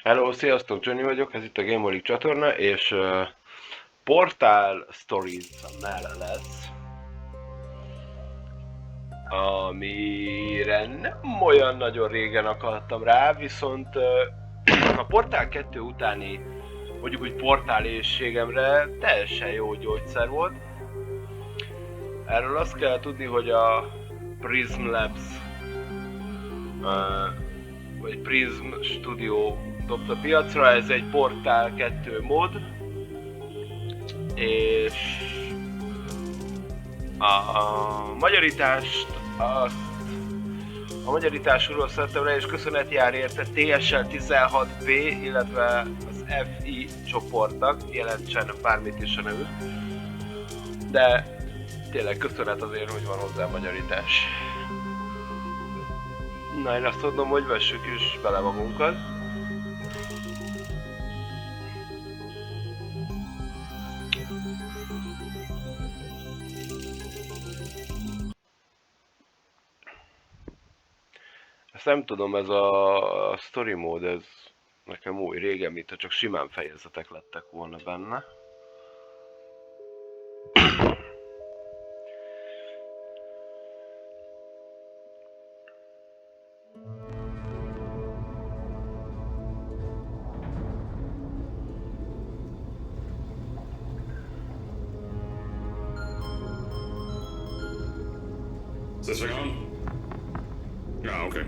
Hello, sziasztok, Johnny vagyok, ez itt a Holyc csatorna, és Portal Stories Mel lesz, amire nem olyan nagyon régen akadtam rá, viszont a Portal 2 utáni, mondjuk úgy portálésségemre teljesen jó gyógyszer volt. Erről azt kell tudni, hogy a Prism Labs, vagy Prism Studio dobta piacra, ez egy Portal 2 mod, és a magyarításról szerettem rá, és köszönet jár érte TSL 16B, illetve az FI csoportnak, jelentsen bármit is a nevük, de tényleg köszönet azért, hogy van hozzá magyarítás. Na, én azt mondom, hogy vessük is bele magunkat. Ezt nem tudom, ez a story mode, ez nekem új, régen, mintha csak simán fejezetek lettek volna benne. Is this thing on? Ah, okay.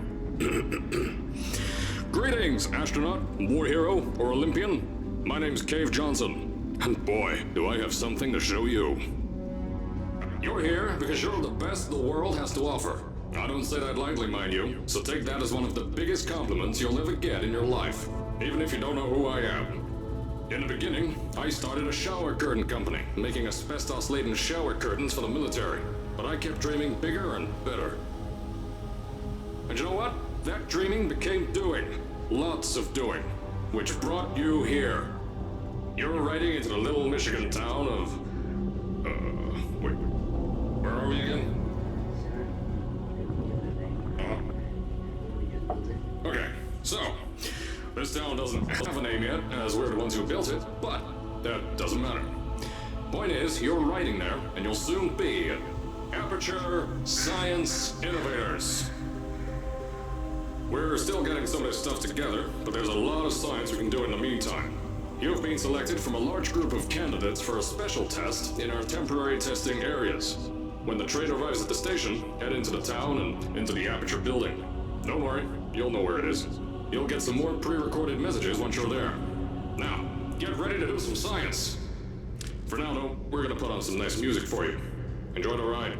Greetings, astronaut, war hero, or Olympian. My name's Cave Johnson, and boy, do I have something to show you. You're here because you're the best the world has to offer. I don't say that lightly, mind you, so take that as one of the biggest compliments you'll ever get in your life, even if you don't know who I am. In the beginning, I started a shower curtain company, making asbestos-laden shower curtains for the military. But I kept dreaming bigger and better. And you know what? That dreaming became doing. Lots of doing. Which brought you here. You're riding into the little Michigan town of... wait. Where are we again? Okay, so... This town doesn't have a name yet, as we're the ones who built it, but that doesn't matter. Point is, you're riding there, and you'll soon be Aperture Science Innovators. We're still getting some of this stuff together, but there's a lot of science we can do in the meantime. You've been selected from a large group of candidates for a special test in our temporary testing areas. When the train arrives at the station, head into the town and into the Aperture building. Don't worry, you'll know where it is. You'll get some more pre-recorded messages once you're there. Now, get ready to do some science. For now, though, we're gonna put on some nice music for you. Enjoy the ride.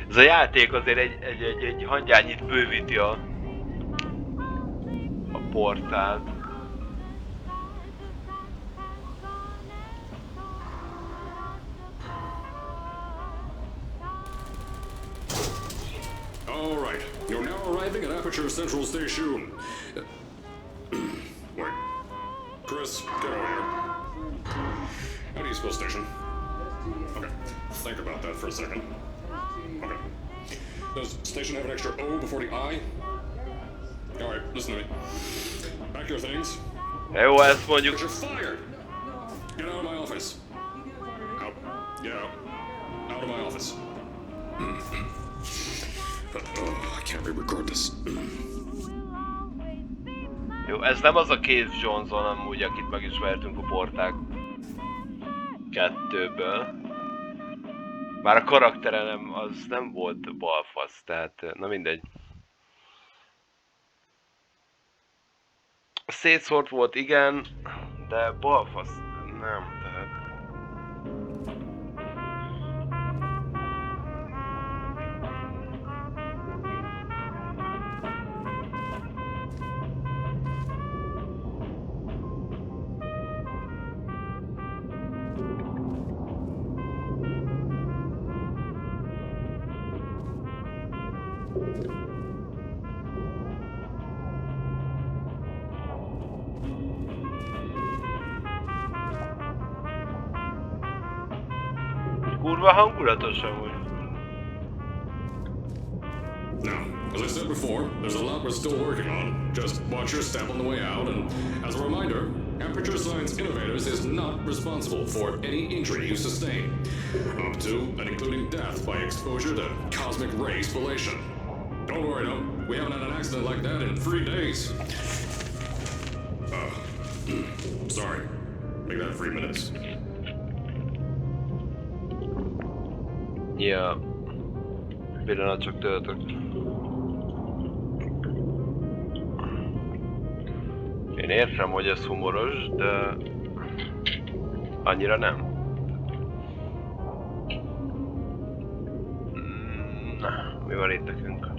Ez a játék azért egy hangyányit bővíti a portált. All right, you're now arriving at Aperture Central Station. Wait. Chris, get over here. How do you spell station? Okay, think about that for a second. Okay. Does station have an extra O before the I? All right, listen to me. Pack your things. Jó, ezt mondjuk. You're fired. Get out of my office. Out. Get out. Out of my office. Oh, I can't re-record this. Jó, ez nem az a Cave Johnson amúgy, akit megismertünk a Portal 2-ből. Már a karaktere nem, az nem volt balfasz, tehát na mindegy. Szétszórt volt, igen, de balfasz nem, tehát... Kurva hangulatos amúgy. Now, as I said before, there's a lot we're still working on. Just watch your step on the way out, and as a reminder, Aperture Science Innovators is not responsible for any injury you sustain, up to and including death by exposure to cosmic ray spallation. Don't worry, though, we haven't had an accident like that in 3 days. Sorry, make that 3 minutes. Ja. Pillanat csak töltök. Én értem, hogy ez humoros, de annyira nem. Na, mi van itt nekünk?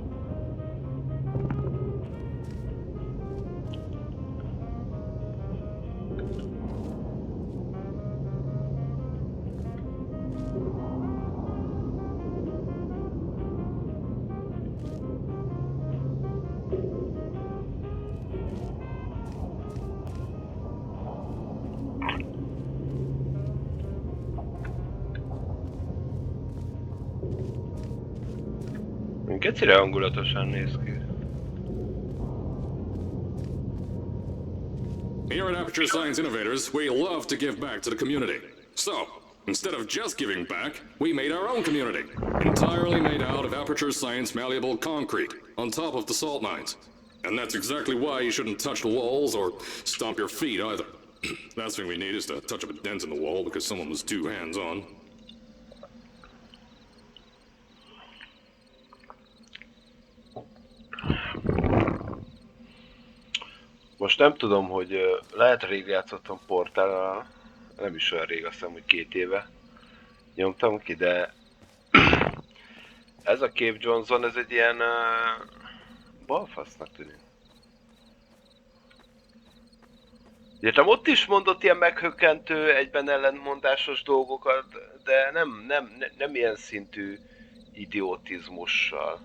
Kecire hangulatosan néz ki. Here at Aperture Science Innovators, we love to give back to the community. So, instead of just giving back, we made our own community, entirely made out of Aperture Science malleable concrete, on top of the salt mines. And that's exactly why you shouldn't touch the walls or stomp your feet either. Last thing we need is to touch up a dent in the wall because someone was too hands-on. Most nem tudom, hogy lehet rég játszottam Portállal, nem is olyan rég, azt hiszem, hogy 2 éve nyomtam ki, de ez a Cave Johnson, ez egy ilyen balfasznak tűnik. Értem, ott is mondott ilyen meghökkentő, egyben ellentmondásos dolgokat, de nem ilyen szintű idiotizmussal.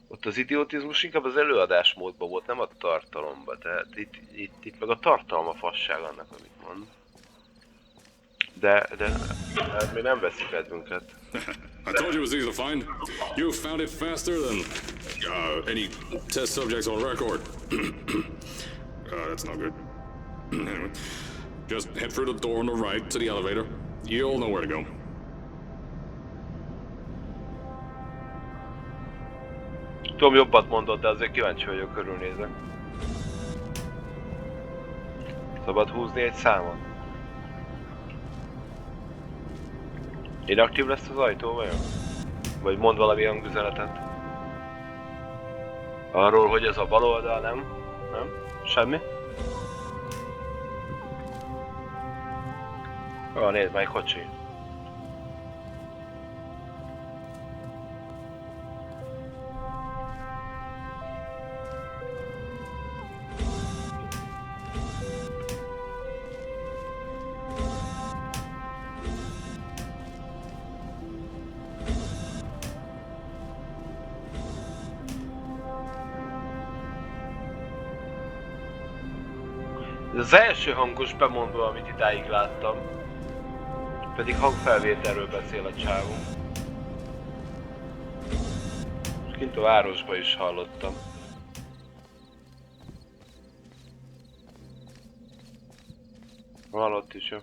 Ott az idiotizmus inkább az előadásmódban volt, nem a tartalomban, tehát itt meg a tartalom a fasság annak, amit mond. De hát még nem veszik kedvünket. I told you it was easy to find. You found it faster than any test subjects on record. That's not good. Anyway, just head through the door on the right to the elevator. You'll know where to go. Tudom, jobbat mondod, de azért kíváncsi vagyok, körülnézek. Szabad húzni egy számot? Inaktív lesz az ajtó, vajon? Vagy mond valami hangüzenetet? Arról, hogy ez a bal oldal, nem? Nem? Semmi? Nézd, már egy kocsi. Ez az első hangos bemondó, amit idáig láttam. Pedig hangfelvételről beszél a csávó. És kint a városba is hallottam. Van ott is, jó.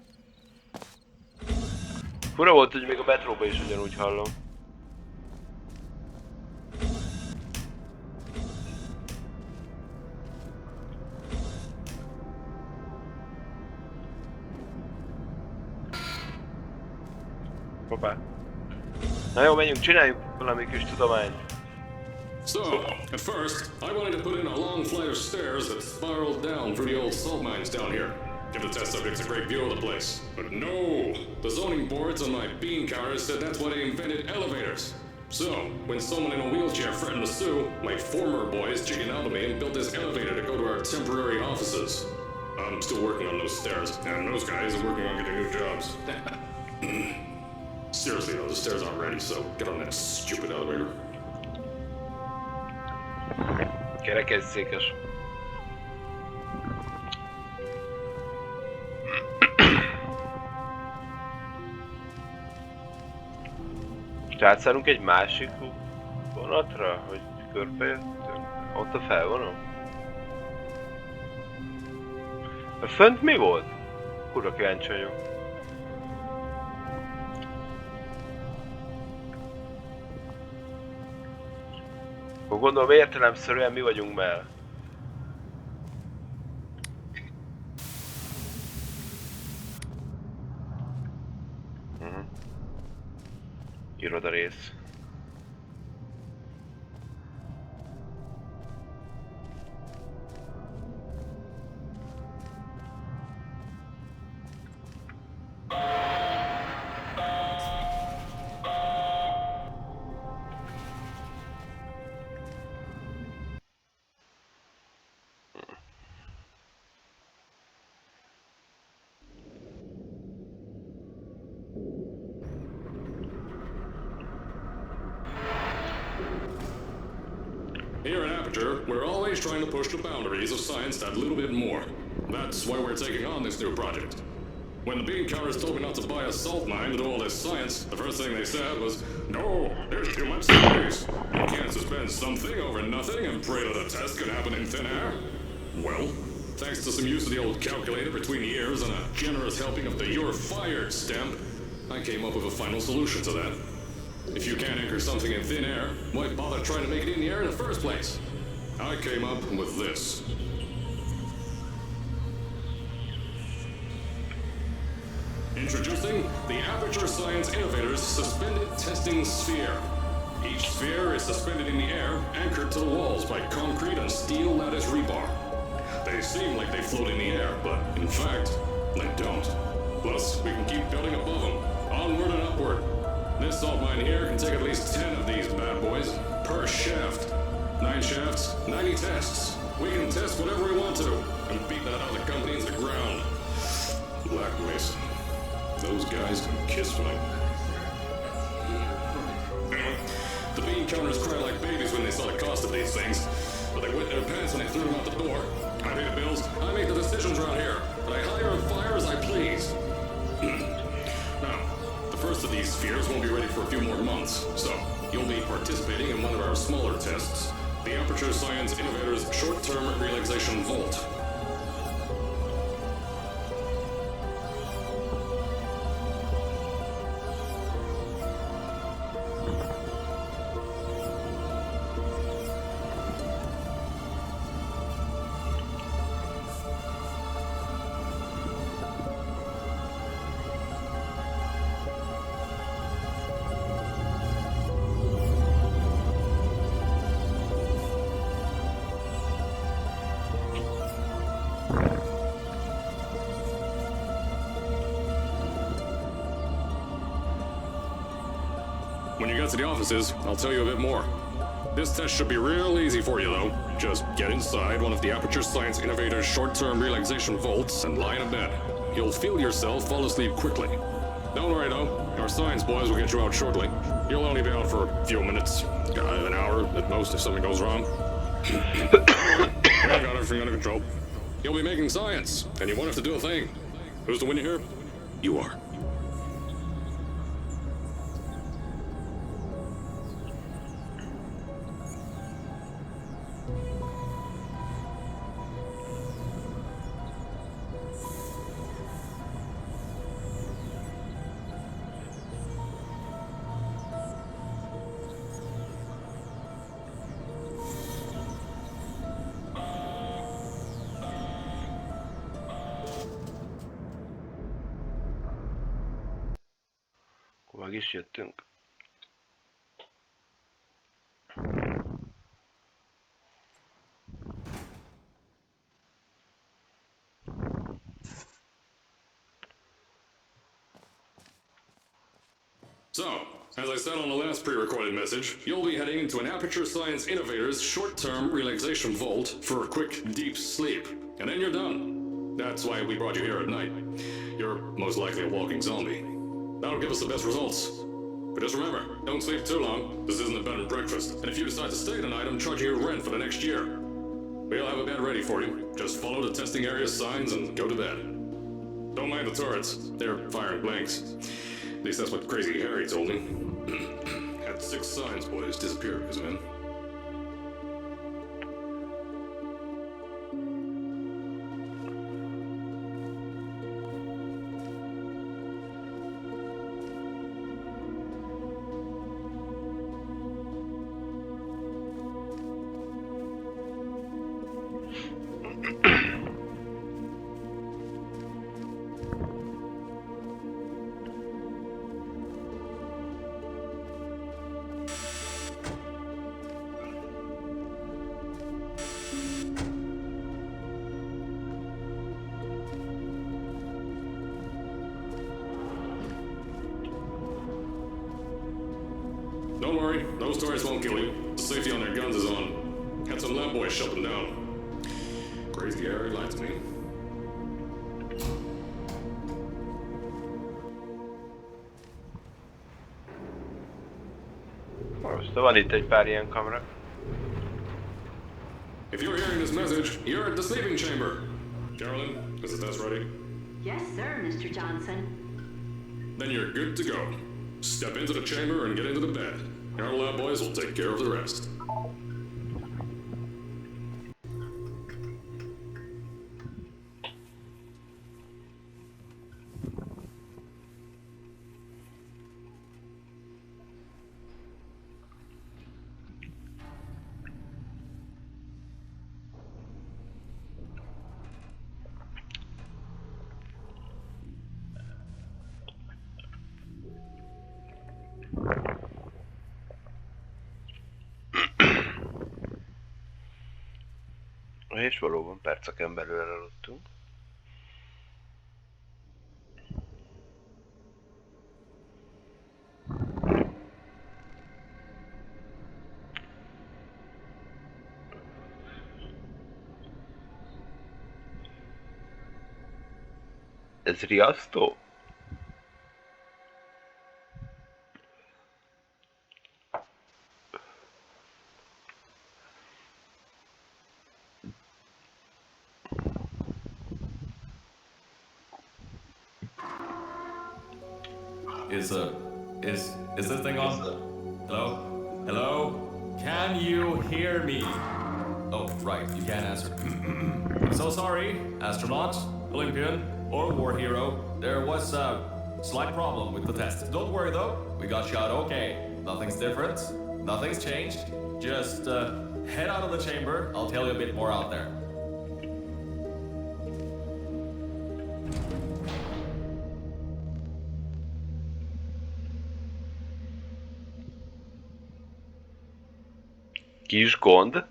Fura volt, hogy még a metróba is ugyanúgy hallom. Hoppá. Na jó, menjünk, csináljuk valami kis tudományt. So, at first, I wanted to put in a long flight of stairs that spiraled down through the old salt mines down here. Give the test subjects a great view of the place. But no! The zoning boards on my bean counters said that's why they invented elevators. So, when someone in a wheelchair threatened to sue, my former boys chickened out of me and built this elevator to go to our temporary offices. I'm still working on those stairs, and those guys are working on getting new jobs. Seriously though, the stairs aren't ready, so get on that stupid elevator. Kerekesszékes. Most átszállunk egy másik vonatra, hogy körbejöttünk? Ott a felvonó? A fönt mi volt? Kurva kíváncsi vagyok. Akkor gondolom értelemszerűen mi vagyunk Mel. Iroda rész. Here at Aperture, we're always trying to push the boundaries of science that little bit more. That's why we're taking on this new project. When the bean counters told me not to buy a salt mine to do all this science, the first thing they said was, "No, there's too much space. You can't suspend something over nothing and pray that a test can happen in thin air." Well, thanks to some use of the old calculator between the ears and a generous helping of the "you're fired" stamp, I came up with a final solution to that. If you can't anchor something in thin air, why bother trying to make it in the air in the first place? I came up with this. Introducing the Aperture Science Innovators Suspended Testing Sphere. Each sphere is suspended in the air, anchored to the walls by concrete and steel lattice rebar. They seem like they float in the air, but in fact, they don't. Plus, we can keep building above them, onward and upward. This salt mine here can take at least 10 of these bad boys per shaft. 9 shafts, 90 tests. We can test whatever we want to and beat that other company into the ground. Black Mesa. Those guys can kiss me. The bean counters cried like babies when they saw the cost of these things, but they wet their pants when they threw them out the door. I pay the bills, I make the decisions around here, and I hire and fire as I please. Now, the first of these spheres won't be ready for a few more months, so you'll be participating in one of our smaller tests, the Aperture Science Innovators Short-Term Relaxation Vault. When you get to the offices, I'll tell you a bit more. This test should be real easy for you, though. Just get inside one of the Aperture Science Innovators short-term relaxation vaults and lie in a bed. You'll feel yourself fall asleep quickly. Don't worry, though. Our science boys will get you out shortly. You'll only be out for a few minutes. An hour at most if something goes wrong. I've got everything under control. You'll be making science, and you won't have to do a thing. Who's the winner here? You are. Meg is jöttünk. So, as I said on the last pre-recorded message, you'll be heading into an Aperture Science Innovators short-term relaxation vault for a quick, deep sleep. And then you're done. That's why we brought you here at night. You're most likely a walking zombie. That'll give us the best results. But just remember, don't sleep too long. This isn't a bed and breakfast. And if you decide to stay tonight, I'm charging you rent for the next year. We'll have a bed ready for you. Just follow the testing area signs and go to bed. Don't mind the turrets. They're firing blanks. At least that's what Crazy Harry told me. 6 signs, boys, disappear, isn't it? Don't worry, those tourists won't kill you. The safety on their guns is on. Had some lab boys shut them down. Crazy Harry lied to me. Most van itt egy pár ilyen kamera. If you're hearing this message, you're at the sleeping chamber. Carolyn, is the test ready? Yes, sir, Mr. Johnson. Then you're good to go. Step into the chamber and get into the bed. Our lab boys will take care of the rest. És valóban perceken belül elaludtunk. Ez riasztó? Is this thing on? Hello? Hello? Can you hear me? Oh, right, you can't answer. I'm so sorry, astronaut, Olympian, or war hero. There was a slight problem with the test. Don't worry though, we got shot okay. Nothing's different, nothing's changed. Just head out of the chamber, I'll tell you a bit more out there. Kis gond.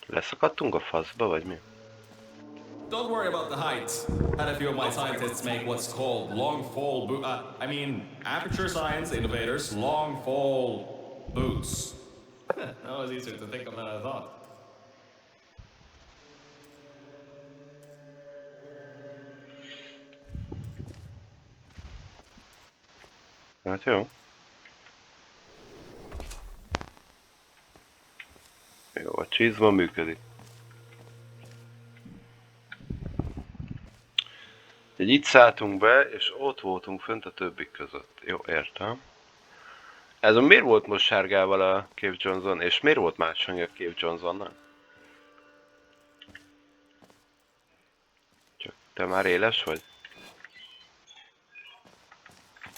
Leszakadtunk a faszba, vagy mi? Don't worry about the height. Had a few of my scientists make what's called long fall aperture science innovators, long fall boots. That was easier to think of than I thought. Hát jó. Jó, a csizma működik. Így itt szálltunk be, és ott voltunk fönt a többik között. Jó, értem. Ez a miért volt most sárgával a Cave Johnson, és miért volt más hangja a Cave Johnsonnak? Csak te már éles vagy?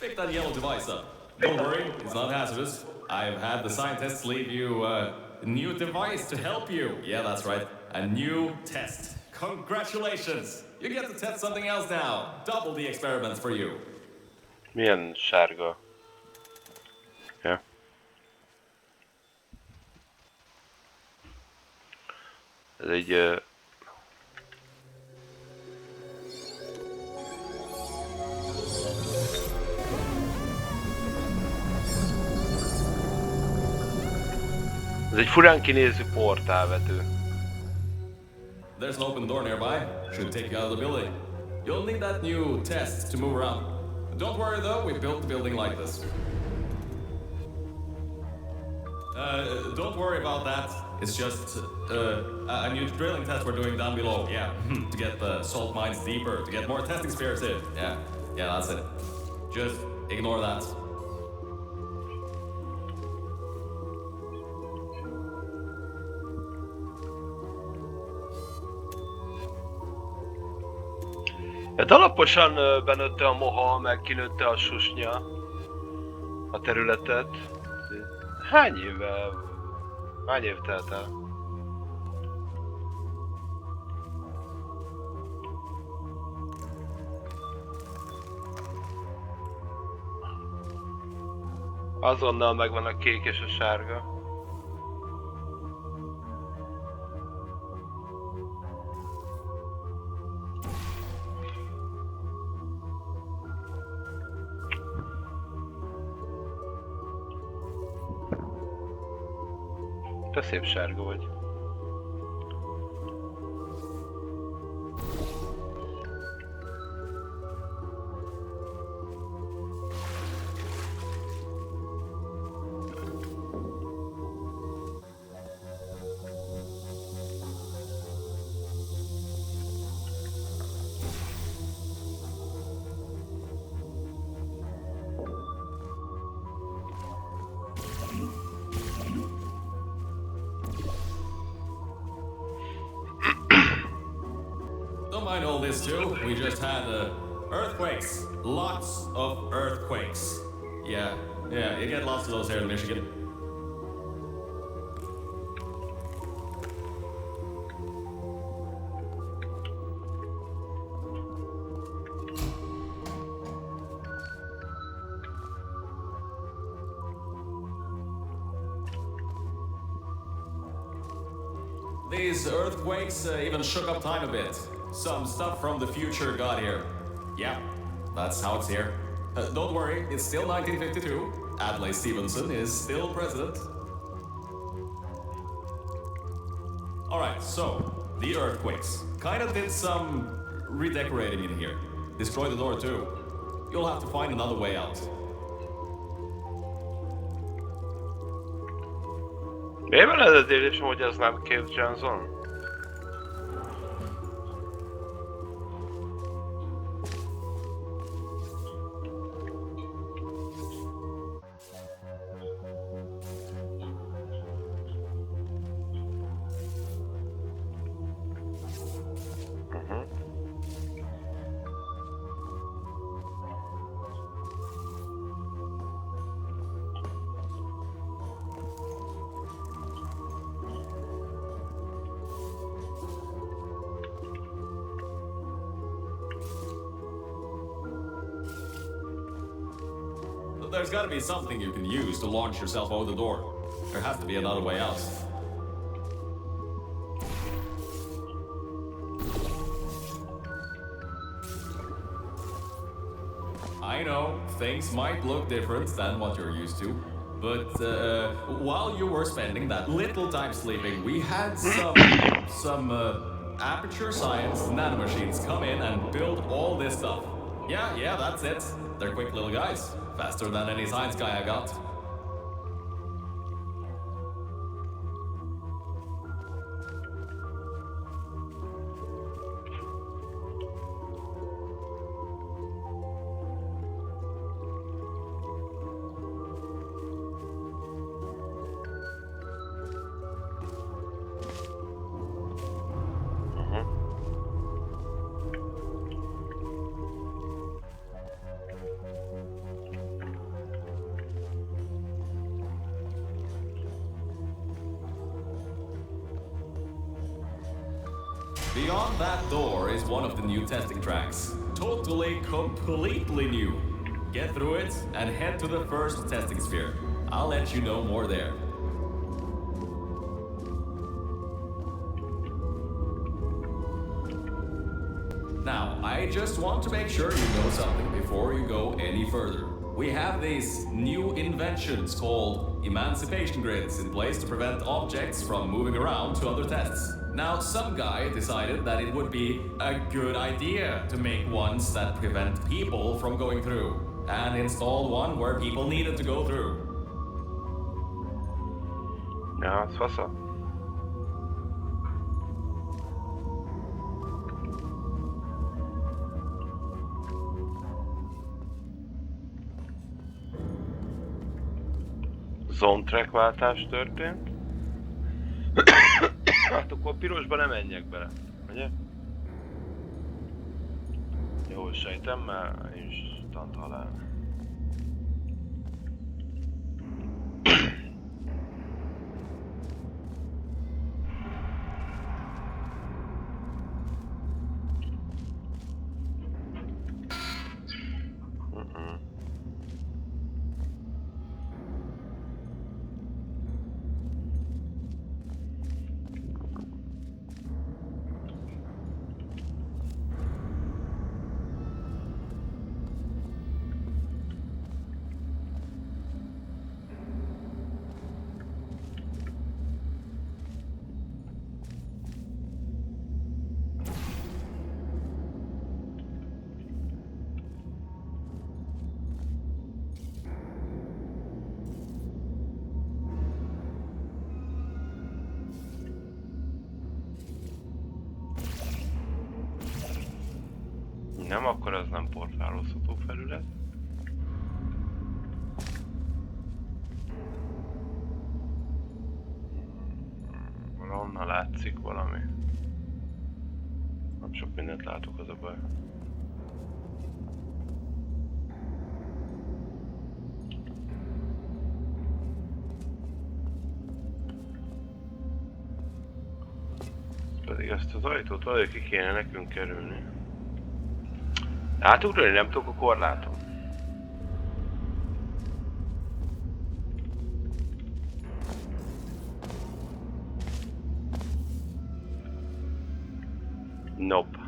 Pick that yellow device up. Don't worry, it's not hazardous. I've had the scientists leave you a new device to help you. Yeah, that's right. A new test. Congratulations! You get to test something else now. Double the experiments for you. Milyen sárga? Ja. Ez egy... Ez egy furán kinéző portálvető. There's an open door nearby. Should take you out of the building. You'll need that new test to move around. Don't worry though, we built the building like this. Don't worry about that. It's just a new drilling test we're doing down below. Yeah, to get the salt mines deeper, to get more testing spheres in. Yeah, that's it. Just ignore that. Hát alaposan benőtte a moha, meg kinőtte a susnya a területet. Hány év telt el? Azonnal megvan a kék és a sárga. Te szép sárga vagy. Don't mind all this too. We just had earthquakes. Lots of earthquakes. Yeah, you get lots of those here in Michigan. These earthquakes even shook up time a bit. Some stuff from the future got here. Yeah, that's how it's here. Don't worry, it's still 1952. Adlai Stevenson is still president. Alright, so, the earthquakes. Kind of did some redecorating in here. Destroyed the door too. You'll have to find another way out. Miért van ez az érzésem, hogy ez nem Cave Johnson? There's gotta be something you can use to launch yourself out the door. There has to be another way out. I know, things might look different than what you're used to, but while you were spending that little time sleeping, we had some aperture science nanomachines come in and build all this stuff. Yeah, that's it. They're quick little guys. Faster than any science guy I got. Beyond that door is one of the new testing tracks. Totally, completely new. Get through it and head to the first testing sphere. I'll let you know more there. Now, I just want to make sure you know something before you go any further. We have these new inventions called emancipation grids in place to prevent objects from moving around to other tests. Now, some guy decided that it would be a good idea to make ones that prevent people from going through, and installed one where people needed to go through. Ja, ez fasza. Zone track váltás történt. Hát akkor pirosba nem menjek bele, ugye? Jól sejtem, mert instant halál. Nem, akkor az nem portálozható felület. Valahonnan látszik valami. Nem sok mindent látok, az a baj. Pedig ezt az ajtót valahogy ki kéne nekünk kerülni. Átugrani nem tudok a korláton. Nope.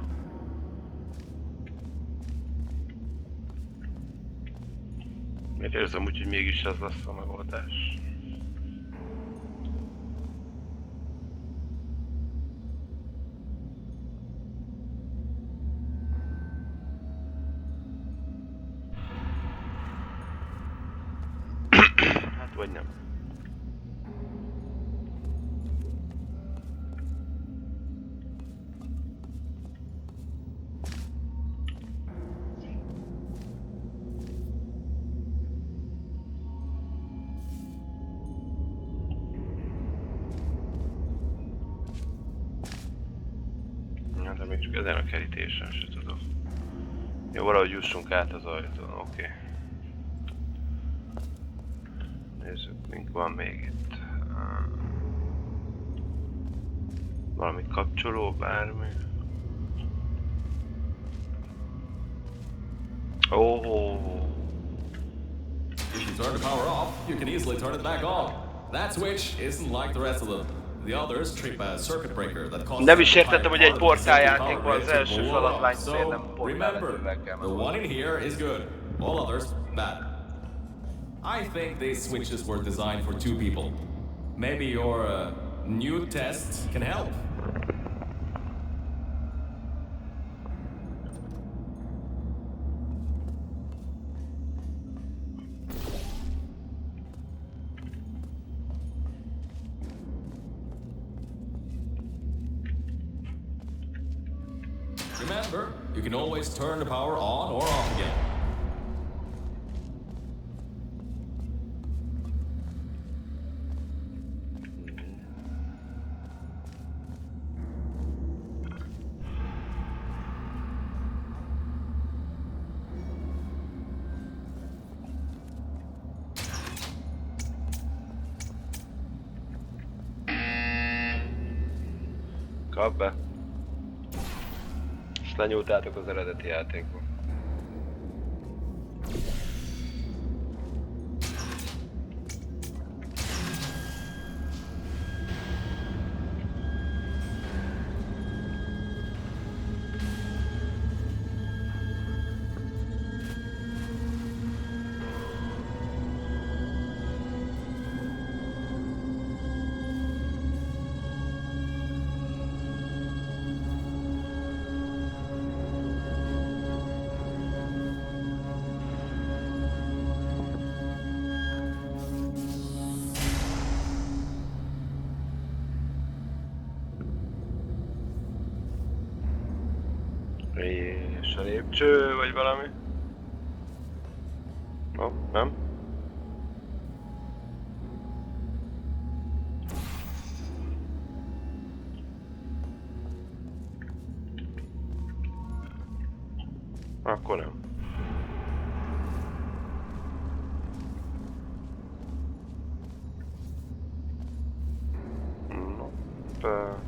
Miért érzem úgy, hogy mégis ez lesz a megoldás? Vagy nem. Hát, de még csak ezen a kerítésen se tudom. Jó, valahogy jussunk át az ajtón, oké. Nézzük, mink van még itt. Valami kapcsoló, bármi. Oh. If you turn the power off, you can easily turn it back on. That switch isn't like the rest of them. The others trip a circuit breaker that causes Nem is értettem, hogy egy portáljátékban az első feladvány miért nem portálvetővel kell the one in here is good. All others, bad. I think these switches were designed for two people. Maybe your new test can help. Remember, you can always turn the power on or off again. Kap be. Ezt lenyúltátok az eredeti játékban. És a lépcső, vagy valami? Nem? Akkor nem. Nope.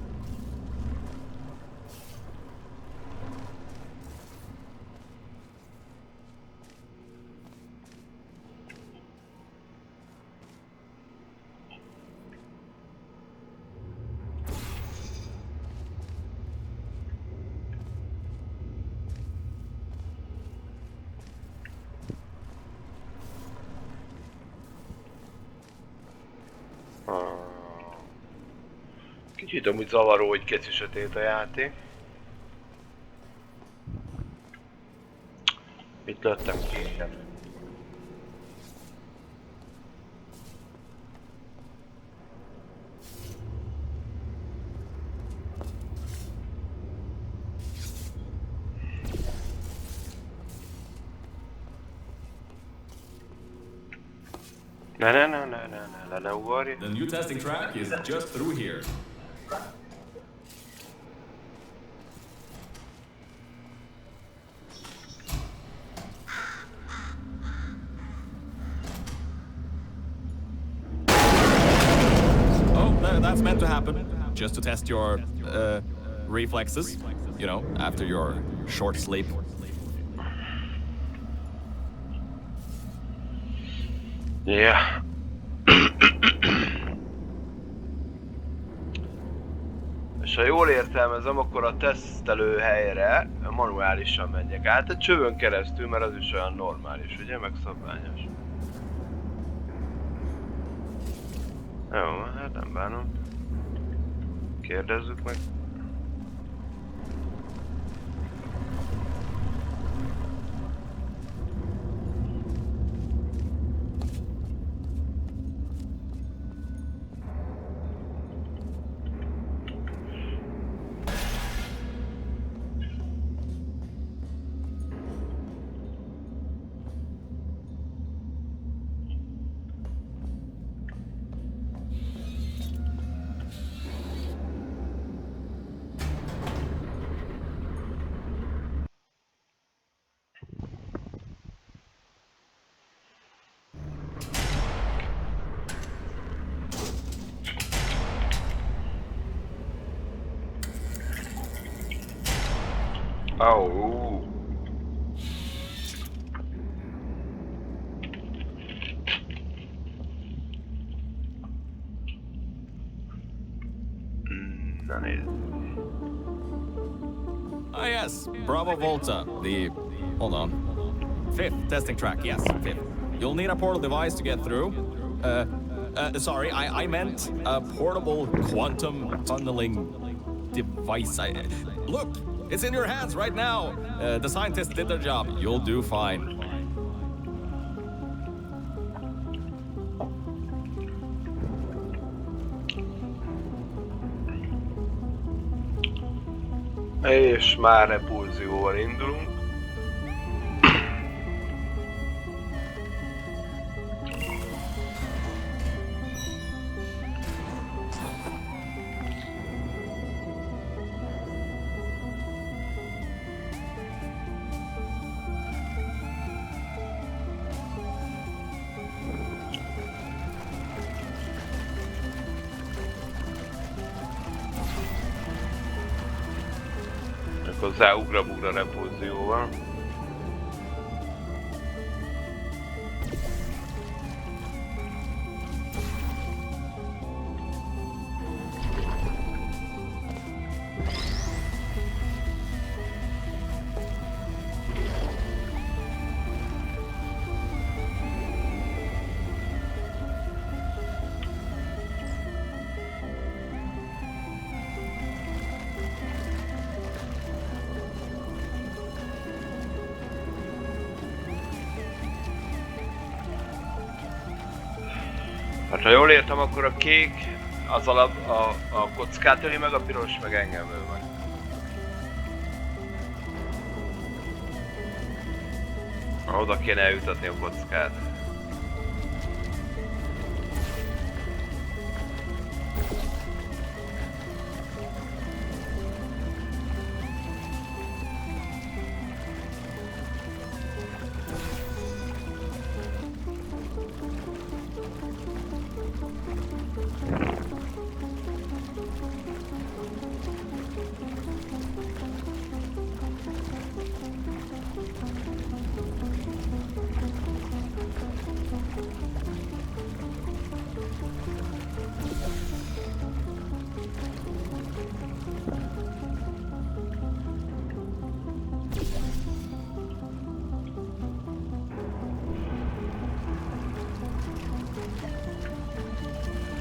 Kicsit amúgy zavaró, hogy keci sötét a játék. Mit lőttem kéket? Ne ugorj. The new testing track is just through here. That's meant to happen, just to test your reflexes, you know, after your short sleep. Yeah. És ha jól értelmezem, akkor a tesztelő helyre manuálisan menjek át a csövön keresztül, mert az is olyan normális, ugye? Meg szabványos. Jó, hát nem bánom. Kérdezzük meg. Oh. Na nézd. Ah yes, Bravo Volta, the... hold on. 5th testing track, yes, 5th. You'll need a portal device to get through. Sorry, I meant a portable quantum tunneling device. Look, it's in your hands right now. The scientists did their job. You'll do fine. És már repulzióval indulunk. Hozzá ugra-bugra repulzióval. Hát ha jól értem, akkor a kék az alap a kockát öli meg, a piros meg engem öl meg. Oda kéne eljutatni a kockát.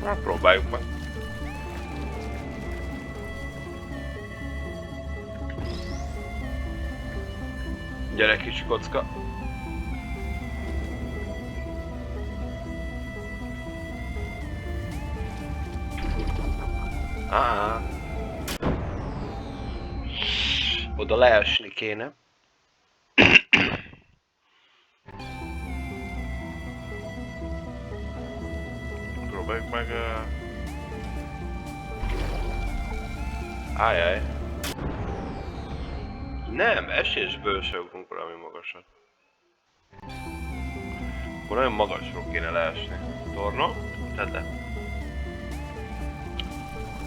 Na, próbáljuk meg. Gyere kis kocka. Oda leesni kéne. Próbáljuk meg... Ajaj. Nem, esésből se ugrunk valami magasat. Akkor nagyon magasról kéne leesni. Torna? Tedd le.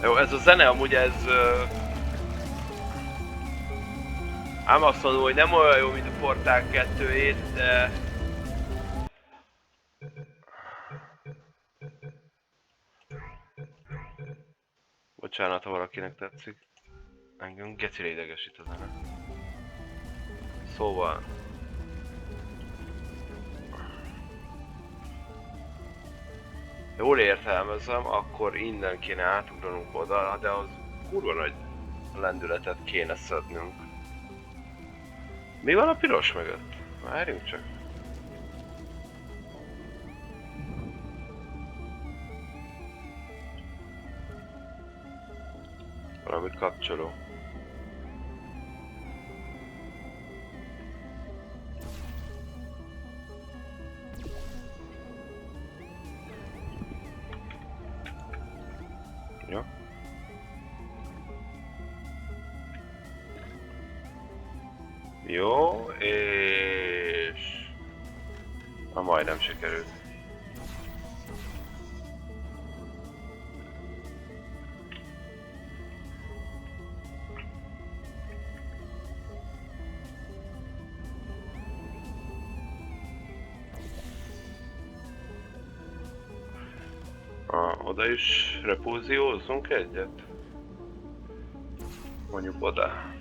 Jó, ez a zene amúgy ez... Ám azt mondom, hogy nem olyan jó, mint a Portál 2-ét, de... Bocsánat, ha valakinek tetszik. Engem gecire idegesít a zene. Szóval... Jól értelmezem, akkor innen kéne átugranunk oda, de az kurva nagy lendületet kéne szednünk. Mi van a piros mögött? Várjunk csak. Valamit kapcsoló. Jó. Jó, és... Na, majdnem sikerült. Oda is repulziózzunk egyet? Mondjuk oda.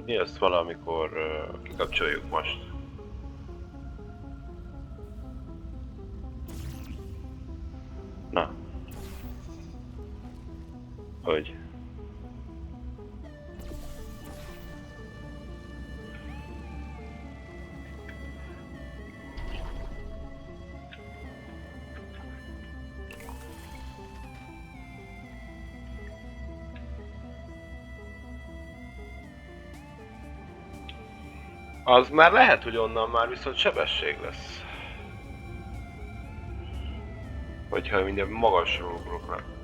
Mi ezt valamikor kikapcsoljuk most? Na. Hogy? Az már lehet, hogy onnan már viszont sebesség lesz. Hogyha minden magasról ugrok le.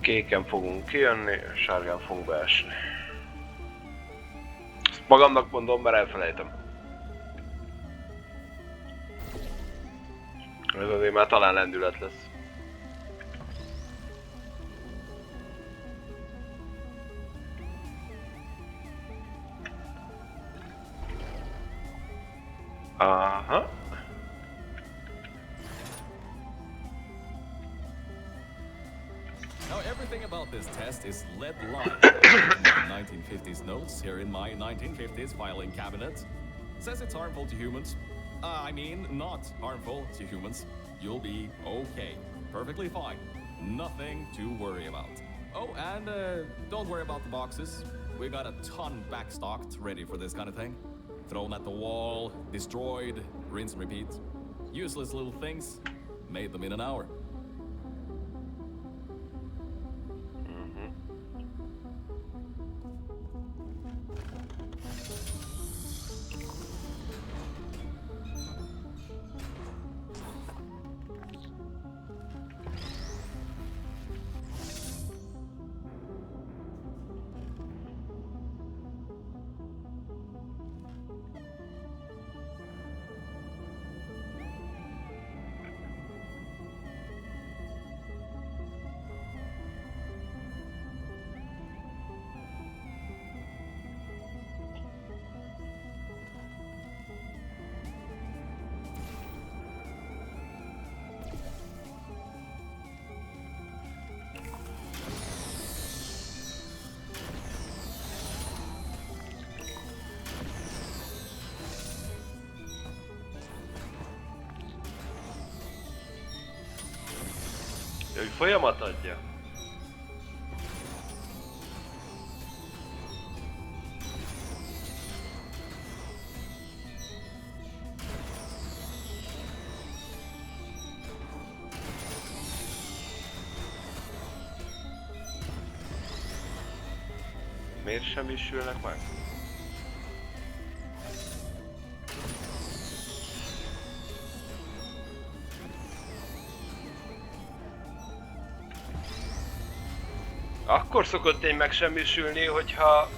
Kéken fogunk kijönni, sárgán fogunk beesni. Ezt magamnak mondom, mert elfelejtem. Ez azért már talán lendület lesz. Aha. Now, everything about this test is led live. 1950s notes here in my 1950s filing cabinet. Says it's harmful to humans. I mean, not harmful to humans. You'll be okay. Perfectly fine. Nothing to worry about. Oh, and don't worry about the boxes. We got a ton backstocked, ready for this kind of thing. Thrown at the wall, destroyed, rinse and repeat. Useless little things. Made them in an hour. Hogy folyamat adja? Miért sem is ülnek meg? Akkor szokott én megsemmisülni, hogyha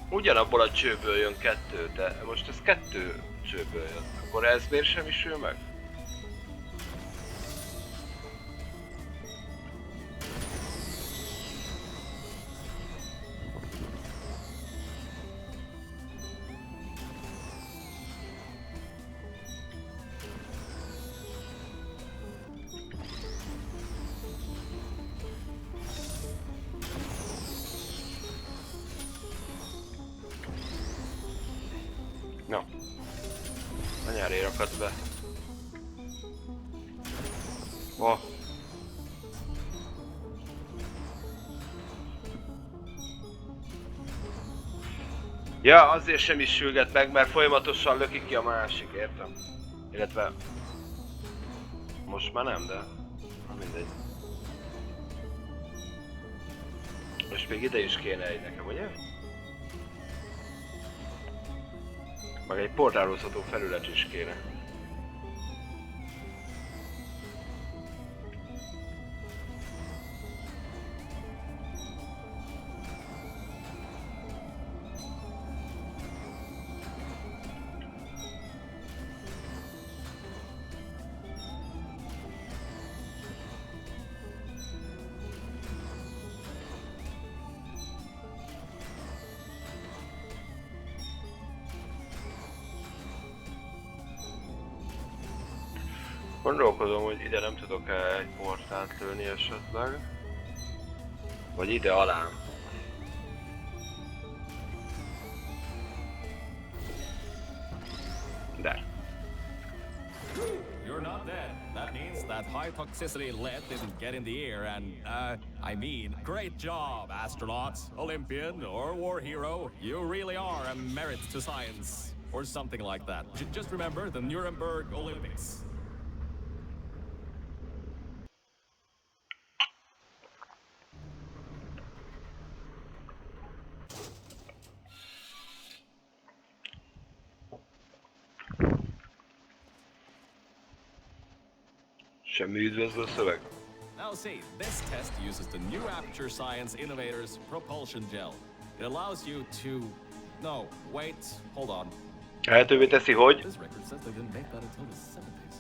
ugyanabból a csőből jön kettő, de most ez kettő csőből jön. Akkor ez miért semmisül meg? No. Anyára rakad be. Oh. Ja, azért sem is sülget meg, mert folyamatosan löki ki a másik, értem? Illetve... Most már nem, de... Na mindegy. Most még ide is kéne egy nekem, ugye? Meg egy portálozható felület is kéne. Gondolkozom, hogy ide nem tudok-e egy portált lőni esetleg. Vagy ide alá. De. You're not dead. That means that high toxicity lead didn't get in the air and, I mean, great job, astronaut, Olympian, or war hero. You really are a merit to science. Or something like that. Just remember the Nuremberg Olympics. Semmi üdvözlő szöveg. Now see, this test uses the new Aperture Science Innovators Propulsion Gel. It allows you to... No, wait, hold on. Lehetővé teszi, hogy... This record says they didn't make that until the 70s.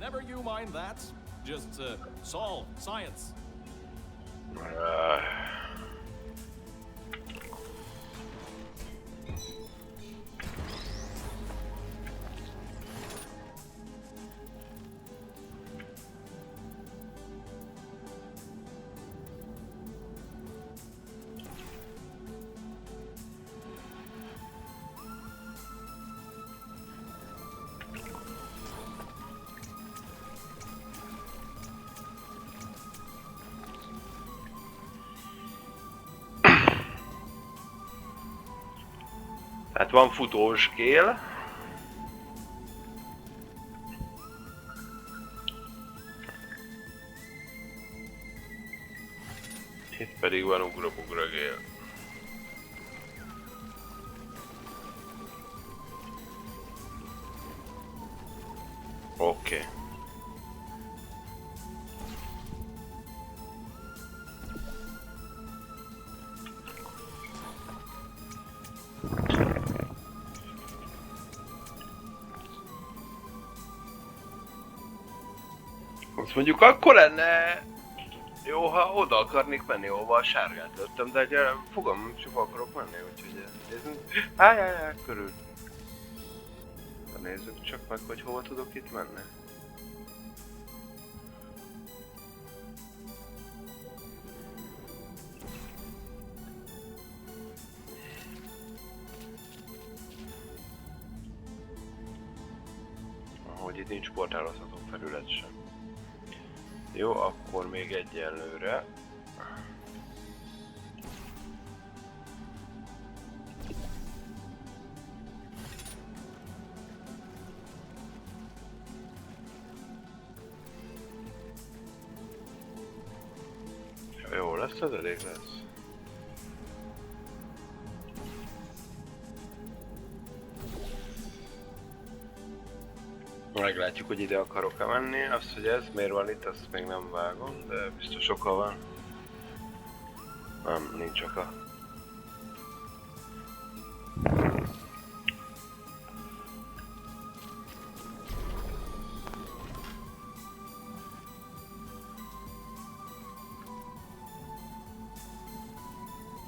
Never you mind that. Just, solve science. Tehát van futós gél. Itt pedig van ugra-bugra gél. Oké. Azt mondjuk akkor lenne jó, ha oda akarnék menni, ahova a sárgát lőttem, de egy fogalmam csak akarok menni, úgyhogy nézzünk. Körül. Nézzük csak meg, hogy hova tudok itt menni. Ahogy itt nincs portálozható felület sem. Jó, akkor még egyenlőre. Jó lesz, ez elég lesz. Meglátjuk, hogy ide akarok-e menni. Azt, hogy ez miért van itt, azt még nem vágom, de biztos oka van. Nem, nincs oka.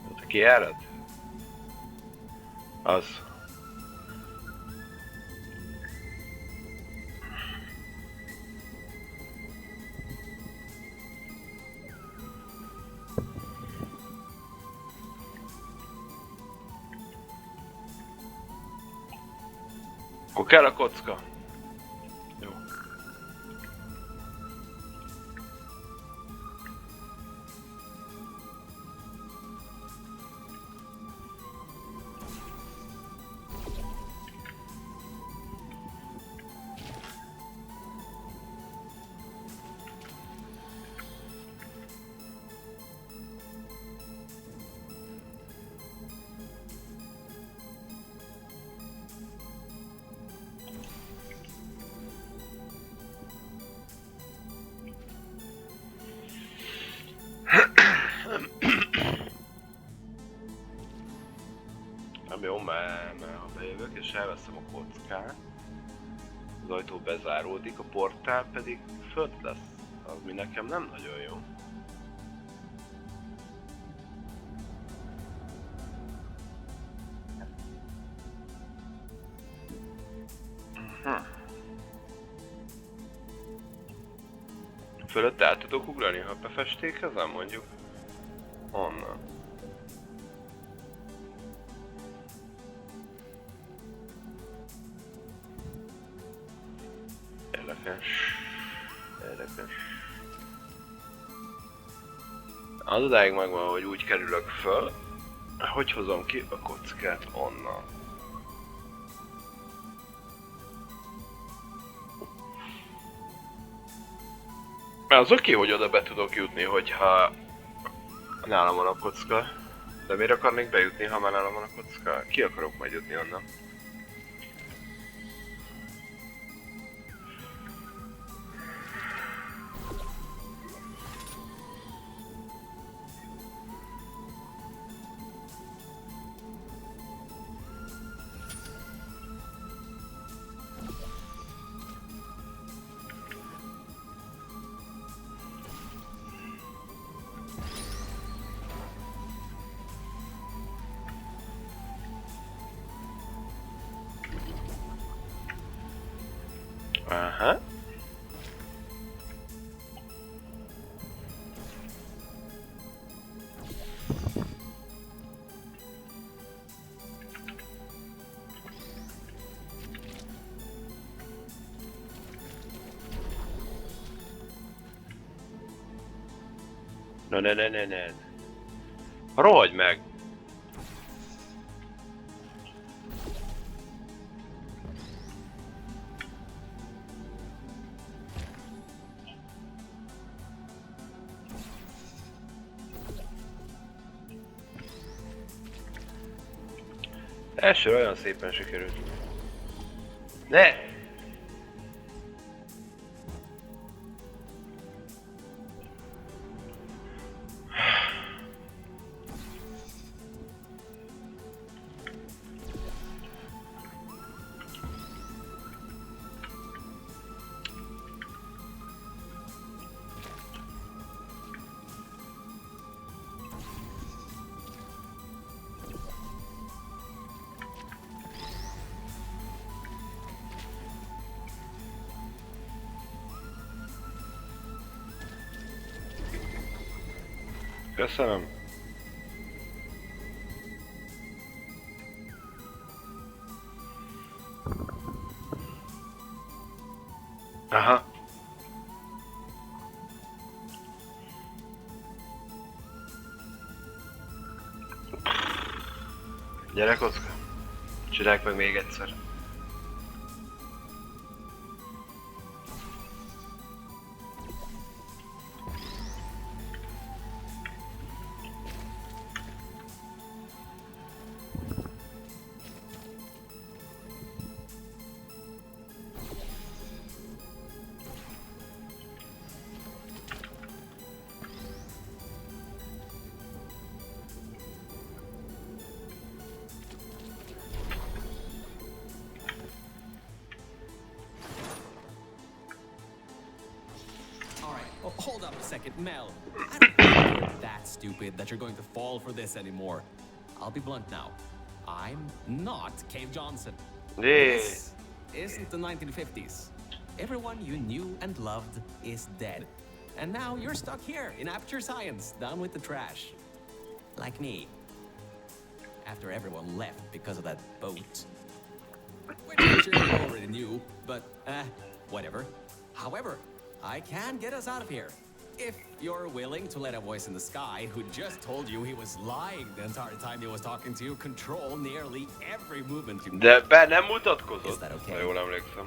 Ez a kijárat? Az. Akkor kell a kocka. Jó. Nem jó, mert ha bejövök és elveszem a kockát, az ajtó bezáródik, a portál pedig föld lesz, az mi nekem nem nagyon jó. Fölött el tudok ugrani, ha befestékezem mondjuk? Onnan. Érdekes. Az odáig megvan, hogy úgy kerülök föl, hogy hozom ki a kockát onnan. Az oké, hogy oda be tudok jutni, hogyha nálam van a kocka. De miért akarnék bejutni, ha már nálam van a kocka? Ki akarok majd jutni onnan? Aha. Ne. Rohagy meg! Első olyan szépen sikerült. Ne! Köszönöm. Aha. Gyere kocka. Csináljuk meg még egyszer. Hold up a second, Mel. I don't think you're that stupid that you're going to fall for this anymore. I'll be blunt now. I'm not Cave Johnson. This isn't the 1950s. Everyone you knew and loved is dead. And now you're stuck here in Aperture Science, down with the trash. Like me. After everyone left because of that boat. Which I'm sure you already knew, but whatever. However, I can get us out of here. If you're willing to let a voice in the sky who just told you he was lying the entire time he was talking to you control nearly every movement you De be nem mutatkozott. Is that okay? Ha jól emlékszem.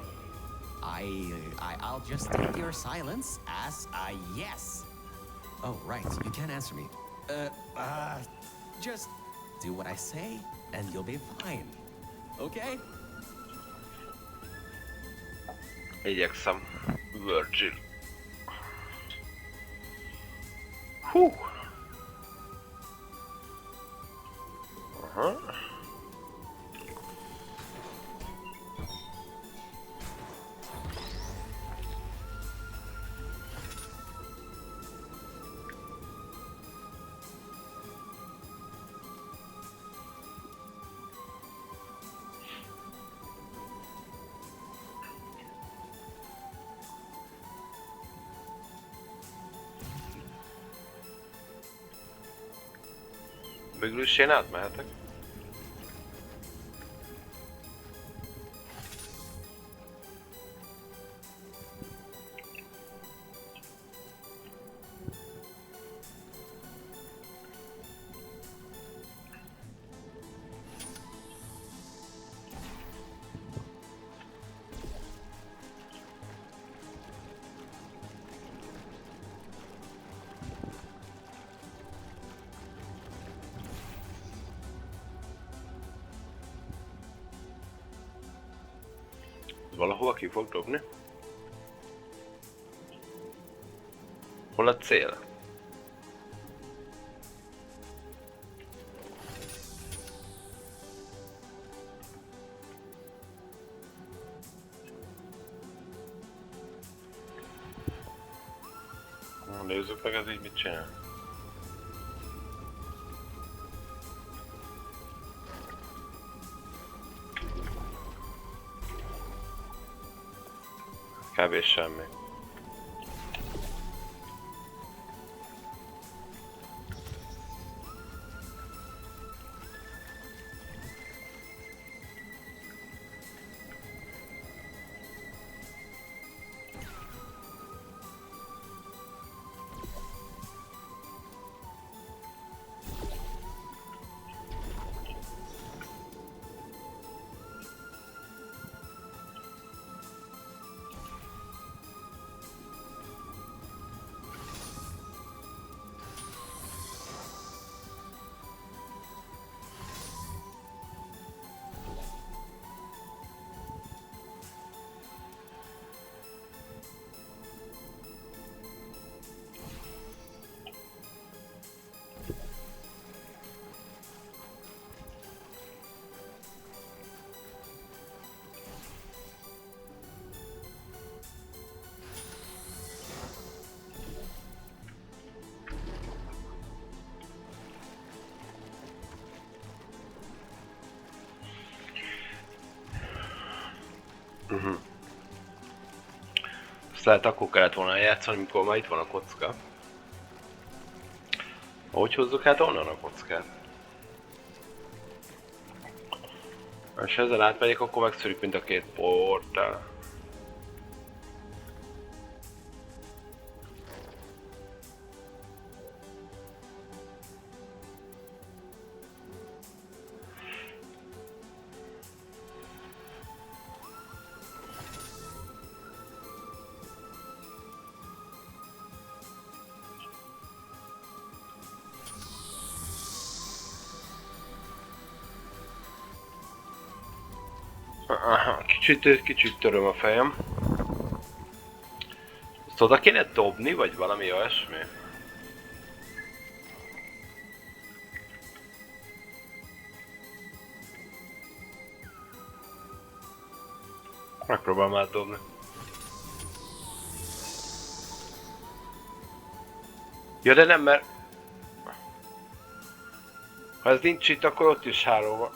I'll just take your silence as a yes. Oh, right. You can't answer me. Just do what I say and you'll be fine. Okay? Igyekszem. Virgil. Hú. Aha. Végül is én átmehetek. Valahova ki fog dobni? Hol a cél? Nézzük meg, ez így mit csinál. Kb. Semmi. Ezt lehet akkor kellett volna játszani, amikor már itt van a kocka. Ahogy hozzuk hát onnan a kockát? És ezzel átmegyek, akkor megszűrik mind a két portál. Kicsit töröm a fejem. Ezt oda kéne dobni, vagy valami olyasmi? Megpróbálom átdobni. Ja, de nem, mert... Ha ez nincs itt, akkor ott is háló van.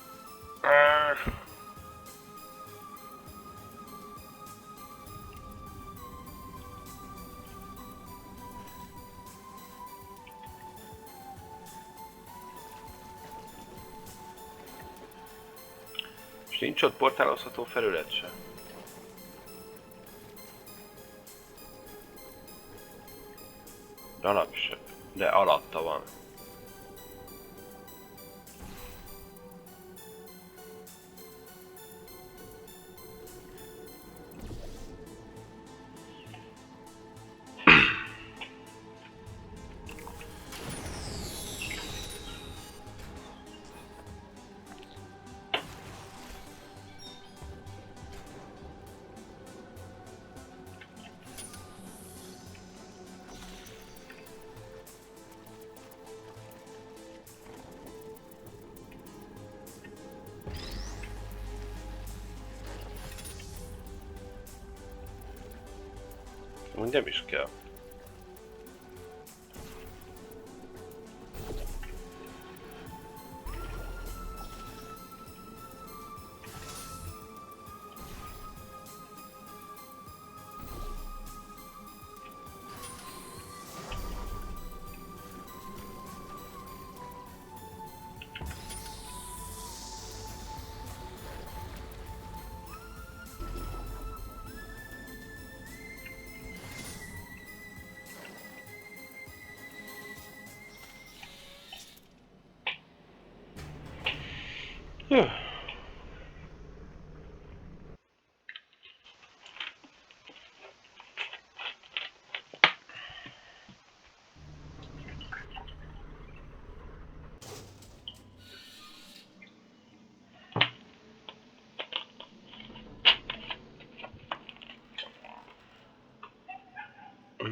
És nincs ott portálozható felület sem. Alap sem, de alatta van. Nem is kell.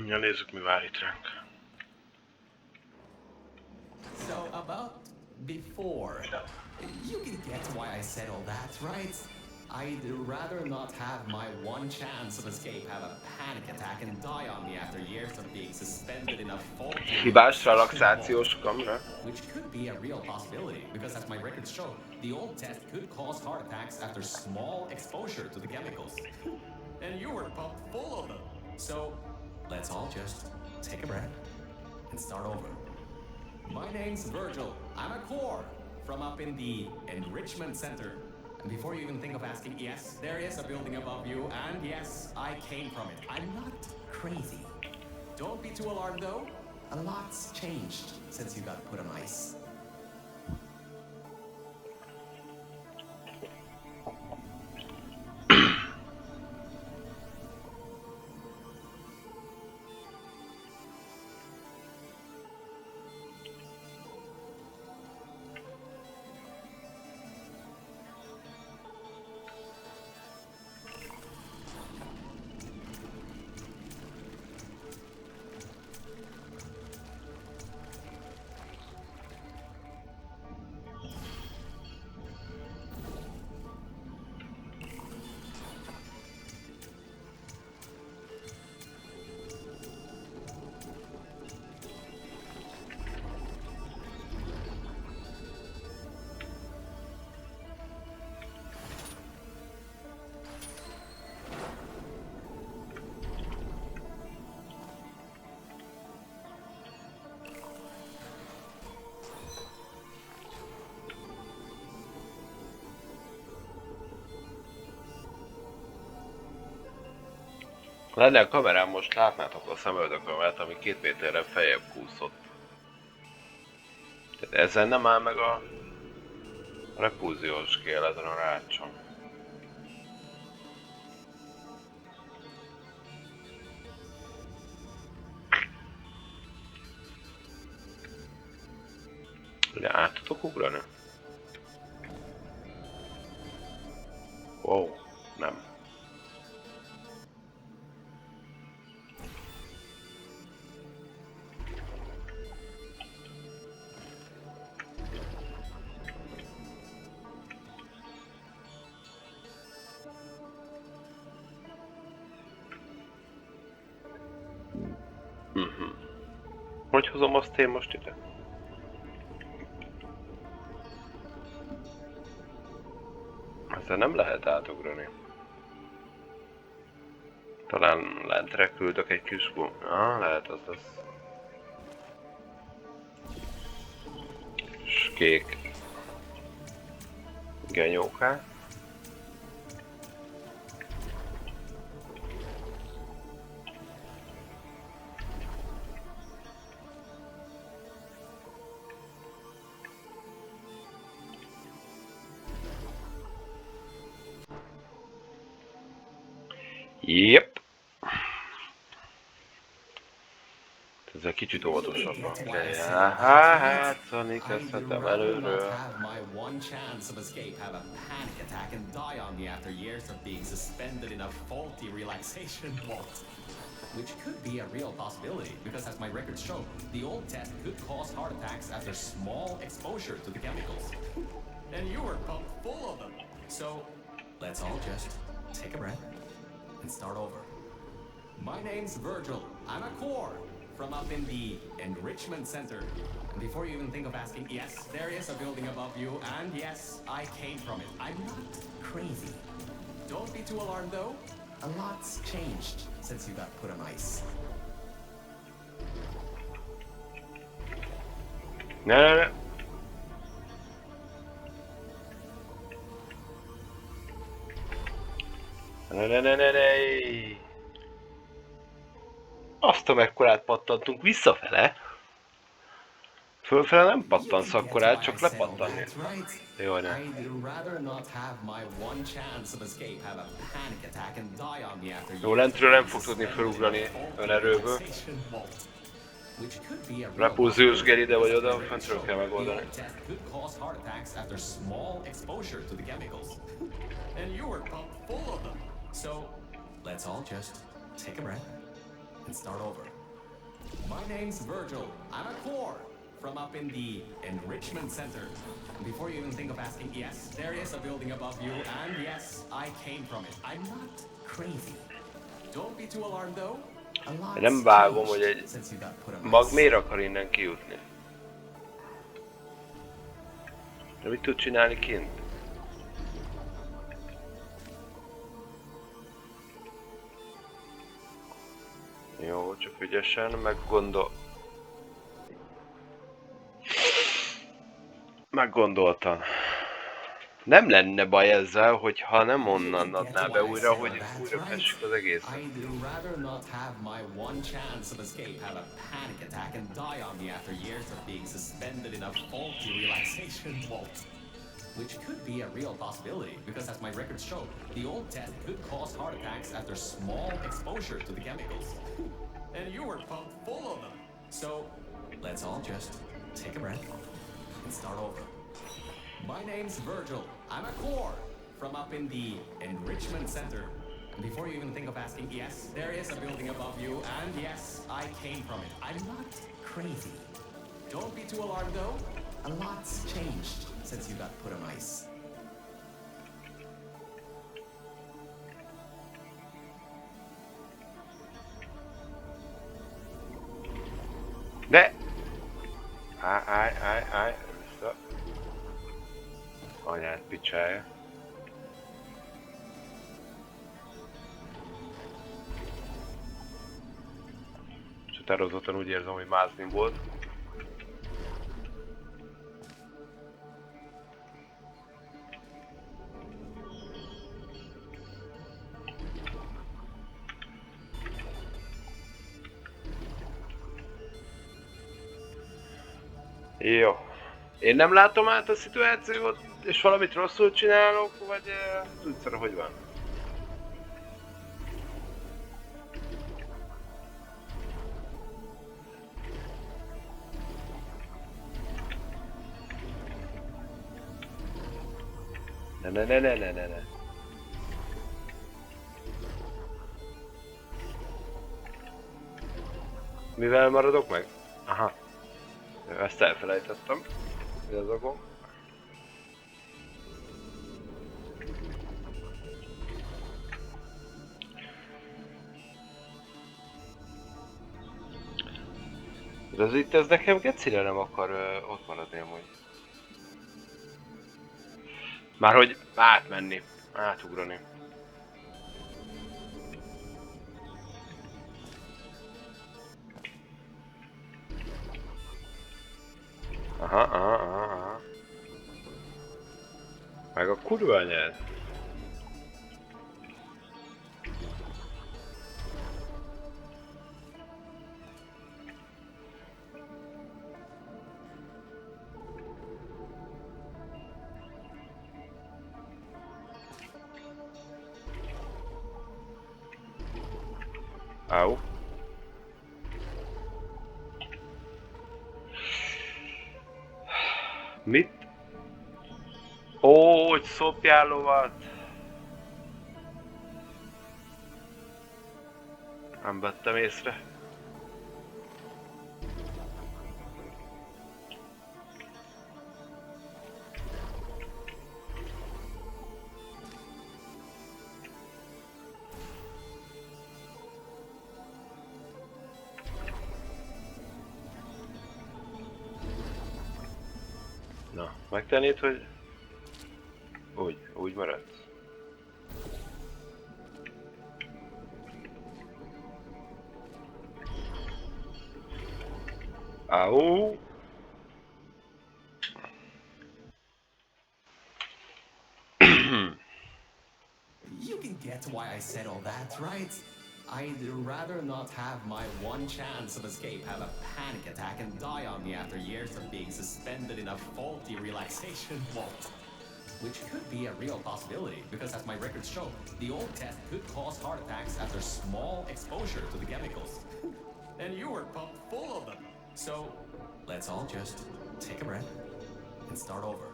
Ja, nézzük, mi vár itt ránk. So about before, you can get why I said all that, right? I'd rather not have my one chance of escape have a panic attack and die on me after years of being suspended in a faulty Hibás relaxációs kamra. which could be a real possibility, because as my records show, the old test could cause heart attacks after small exposure to the chemicals. And you were pumped full of them. So let's all just take a breath and start over. My name's Virgil. I'm a core from up in the Enrichment Center. And before you even think of asking, yes, there is a building above you, and yes, I came from it. I'm not crazy. Don't be too alarmed though. A lot's changed since you got put on ice. Lenne a kamerám, most látnátok a szemöldökömet, ami 2 méterre feljebb kúszott. Tehát ezen nem áll meg a repulziós scale ezen a rácson. Ugye át tudok ugrani? Wow. Hogy hozom azt én most ide? Ezzel nem lehet átugrani. Talán lentre küldök egy kis lehet az lesz. És kék genyóká. Yep. Ez egy kicsit óvatosabban kell játszani, kezdhetem előről. Which could be a real possibility, because as my records show, the old test could cause heart attacks after small exposure to the chemicals. And you were pumped full of them. So, let's all just take a breath and start over. My name's Virgil. I'm a core from up in the Enrichment Center. And before you even think of asking, yes, there is a building above you, and yes, I came from it. I'm not crazy. Don't be too alarmed though. A lot's changed since you got put on ice. Ne. Azt a mekkorát pattantunk visszafele. Fölfele nem pattansz akkorát, csak lepattanni. Jó, ne. Jó, lentről nem fog tudni felugrani önerőből. Repulziós gel ide vagy oda, fentről kell megoldani. Let's all just take a breath and start over. My name's Virgil. I'm a core from up in the Enrichment Center. And before you even think of asking, yes, there is a building above you, and yes, I came from it. I'm not crazy. Don't be too alarmed though. Nem vágom, hogy egy mag miért akar innen kijutni. De mit tud csinálni kint? Jó, csak ügyesen meggondoltam. Nem lenne baj ezzel, hogyha nem onnan adná be újra, hogy újra fessük az egészet. Which could be a real possibility, because as my records show, the old test could cause heart attacks after small exposure to the chemicals. And you were pumped full of them. So, let's all just take a breath and start over. My name's Virgil. I'm a core from up in the Enrichment Center. And before you even think of asking, yes, there is a building above you, and yes, I came from it. I'm not crazy. Don't be too alarmed though. A lot's changed since you got put on ice. De! Állj, vissza. Anyát picsája. Határozottan úgy érzem, hogy mázni volt. Jó. Én nem látom át a szituációt, és valamit rosszul csinálok, vagy tudsz arra, hogy van? Ne. Mivel maradok meg? Aha. Ezt elfelejtettem. Mi az a gomb? De az itt ez nekem gecire nem akar ott maradni amúgy. Márhogy átmenni, átugrani. Aha. Meg a kurva anyád. Au. Mit? Ó, hogy szopjál lovat! Nem vettem észre. Na, megtennéd, hogy úgy maradsz. Au! You can get why I said all that, right? I'd rather not have my one chance of escape have a panic attack and die on me after years of being suspended in a faulty relaxation vault. Which could be a real possibility, because as my records show, the old test could cause heart attacks after small exposure to the chemicals. And you were pumped full of them. So, let's all just take a breath and start over.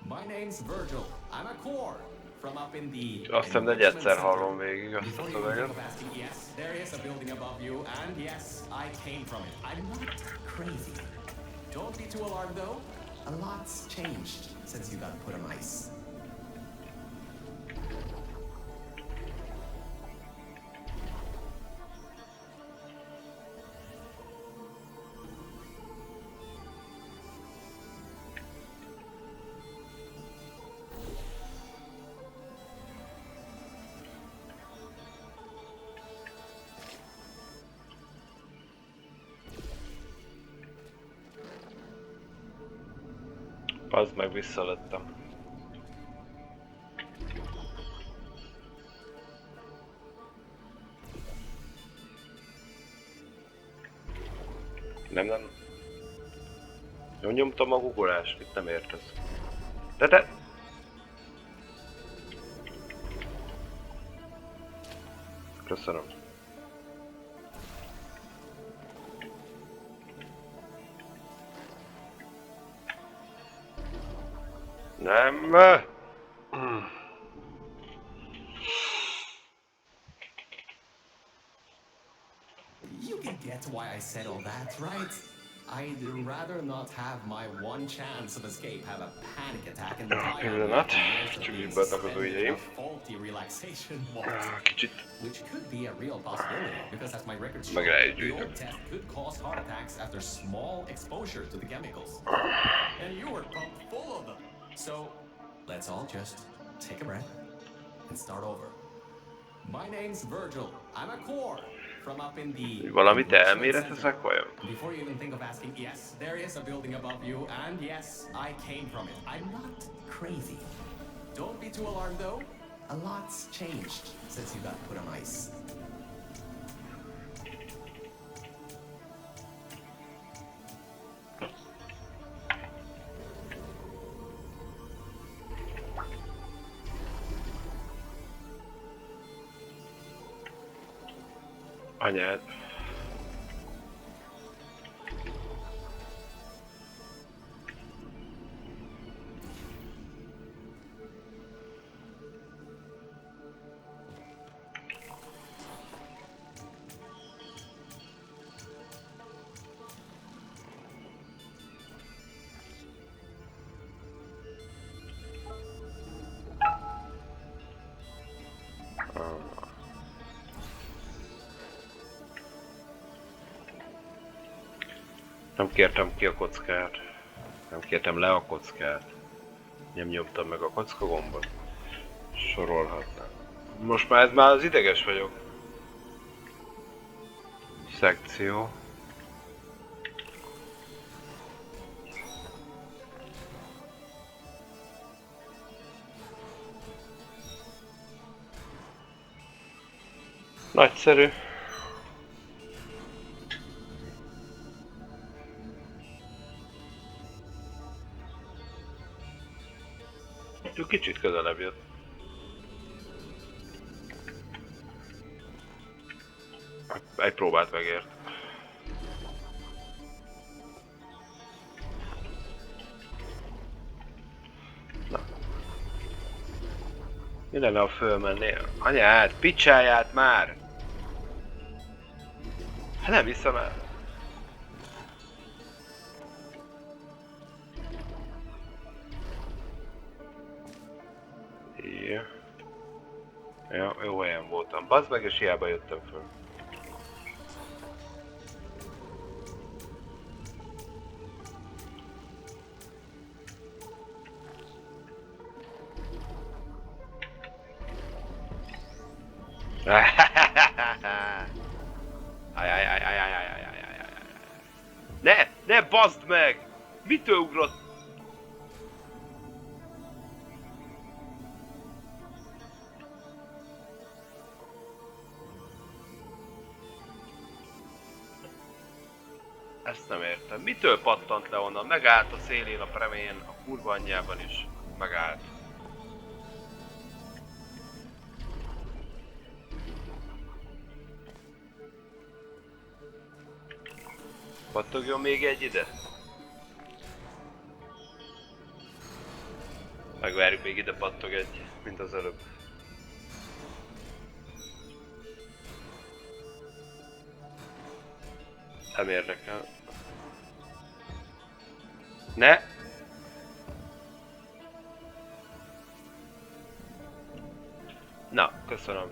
My name's Virgil. I'm a core. From up in the Azt hiszem, de egyszer hallom végig azt a Before you szöveget. think of asking, yes, there is a building above you, and yes, I came from it. I'm not crazy. Don't be too alarmed, though. A lot's changed since you got put on ice. Az meg visszalettem. Nem. Jó, nyomtam a guggolást, itt nem értesz. De! Köszönöm. Nem. You can get why I said all that, right? I'd rather not have my one chance of escape have a panic attack and die on me after years of being suspended in a faulty relaxation vault. Kicsit. Which could be a real possibility, because as my records show, Meg rá is the gyűjtöm. old test could cause heart attacks after small exposure to the chemicals. And you were pumped full of them. So, let's all just take a breath and start over. My name's Virgil. I'm a core. From up in the Valamit elméletezek vajon? Before you even think of asking, yes, there is a building above you, and yes, I came from it. I'm not crazy. Don't be too alarmed, though. A lot's changed since you got put on ice. Anyád. Nem kértem ki a kockát. Nem kértem le a kockát. Nem nyomtam meg a kocka gombot. Sorolhatnám. Most már ez már az ideges vagyok. Szekció. Nagyszerű. Ő kicsit közelebb jött. Egy próbát megért. Na. Mi lenne, ha fölmennél? Anyád, picsáját már! Hát nem hiszem el. Ja. Ja, jó helyen voltam. Bazd meg, és hiába jöttem föl. Ne bazd meg! Mitől ugrott? Ezt nem értem. Mitől pattant le onnan? Megállt a szélén, a premén, a kurva anyjában is. Megállt. Pattogjon még egy ide? Megvárjuk, még ide pattog egy, mint az előbb. Nem érdekel. Ne! Na, köszönöm.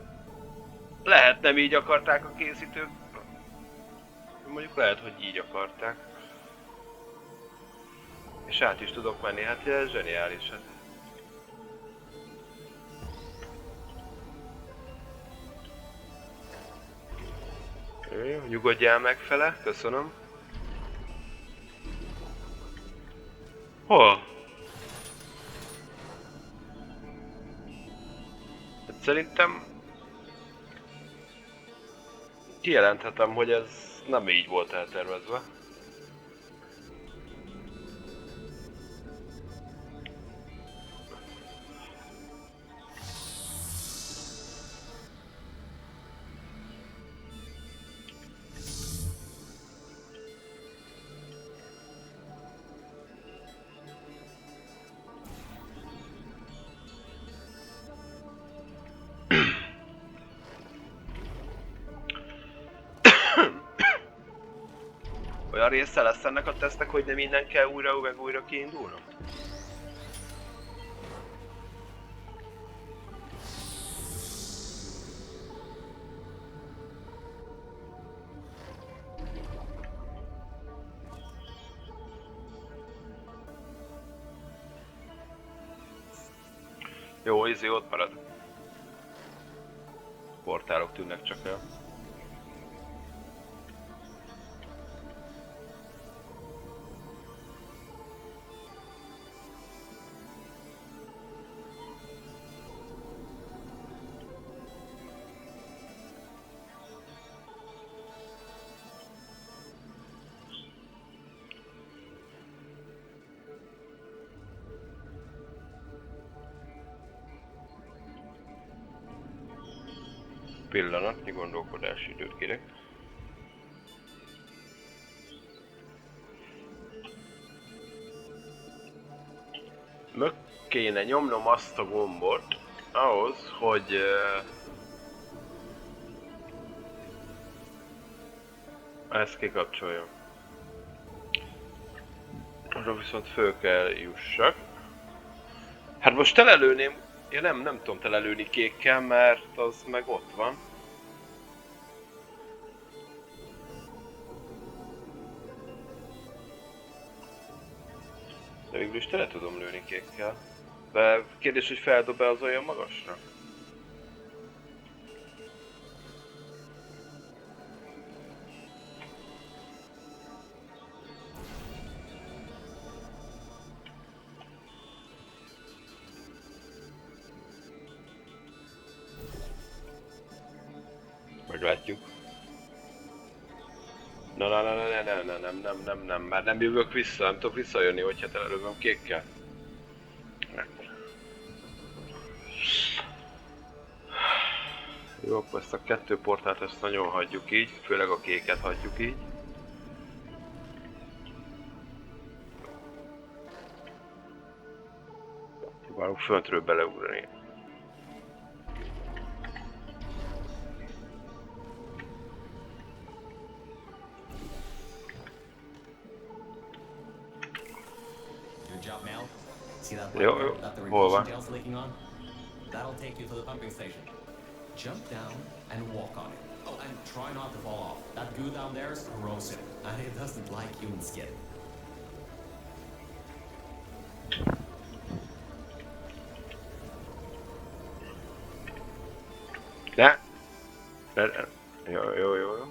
Lehet nem így akarták a készítők. Mondjuk lehet, hogy így akarták. És át is tudok menni, hát ez zseniális. Jó, nyugodjál meg fele, köszönöm. Hol? Hát szerintem kijelenthetem, hogy ez nem így volt eltervezve. Olyan része lesz ennek a tesztnek, hogy nem innen kell újra meg újra kiindulnom? Jó, ott marad. Portálok tűnnek csak el. Pillanatnyi gondolkodási időt kérek. Meg kéne nyomnom azt a gombot ahhoz, hogy ezt kikapcsoljam. Arra viszont föl kell jussak. Hát most telelőném. Ja nem tudom telelőni kékkel, mert az meg ott van. végül is tele tudom lőni kékkel. De kérdés, hogy feldob-e az olyan magasra? Meglátjuk. Nem, már nem jövök vissza, nem tudok visszajönni, hogyha telelövöm kékkel. Jó, akkor ezt a 2 portát ezt nagyon hagyjuk így, főleg a kéket hagyjuk így. Próbálunk föntről beleugrani. Job, Mel. See that Yo, pipe that the hold on. radiation tail's leaking on? That'll take you to the pumping station. Jump down and walk on it. Oh, and try not to fall off. That goo down there is corrosive, and it doesn't like human skin. Jó.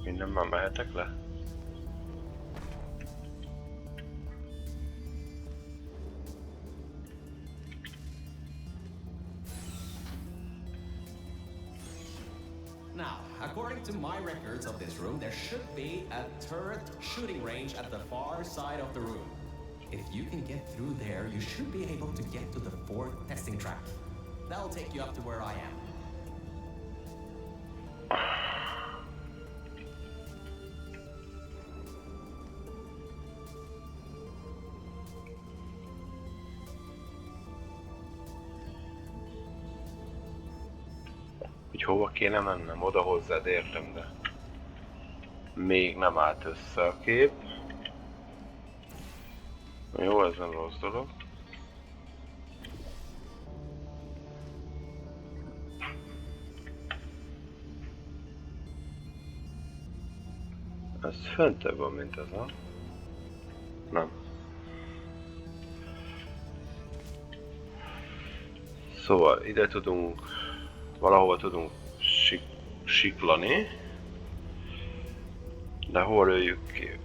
Minden már mehetek le? Now, according to my records of this room, there should be a turret shooting range at the far side of the room. If you can get through there, you should be able to get to the 4th testing track. That'll take you up to where I am. Hogy hova kéne mennem? Oda hozzád, értem, de még nem állt össze a kép. Jó, ez nem rossz dolog. Ez föntebb van, mint ez, ha? Nem. Szóval ide tudunk, valahova tudunk siklani. De hol öljük ki?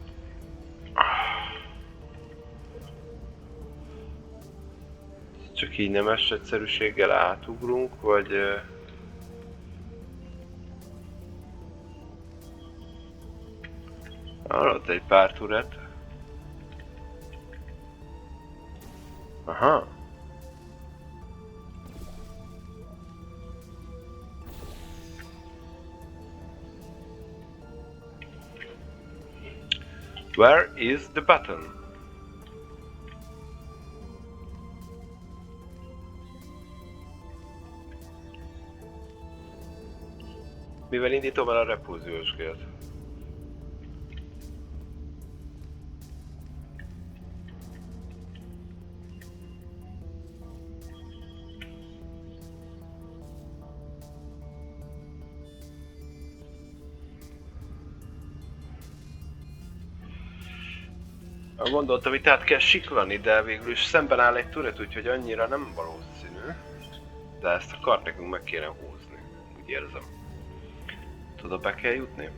Csak így nemes egyszerűséggel átugrunk, vagy... Ott egy pár turet. Aha. Where is the button? Mivel indítom el a repulziós gélt? Gondoltam, itt át kell siklani, de végül is szemben áll egy turret, úgyhogy annyira nem valószínű. De ezt a kart nekünk meg kéne húzni, úgy érzem. Tudod, be kell jutni?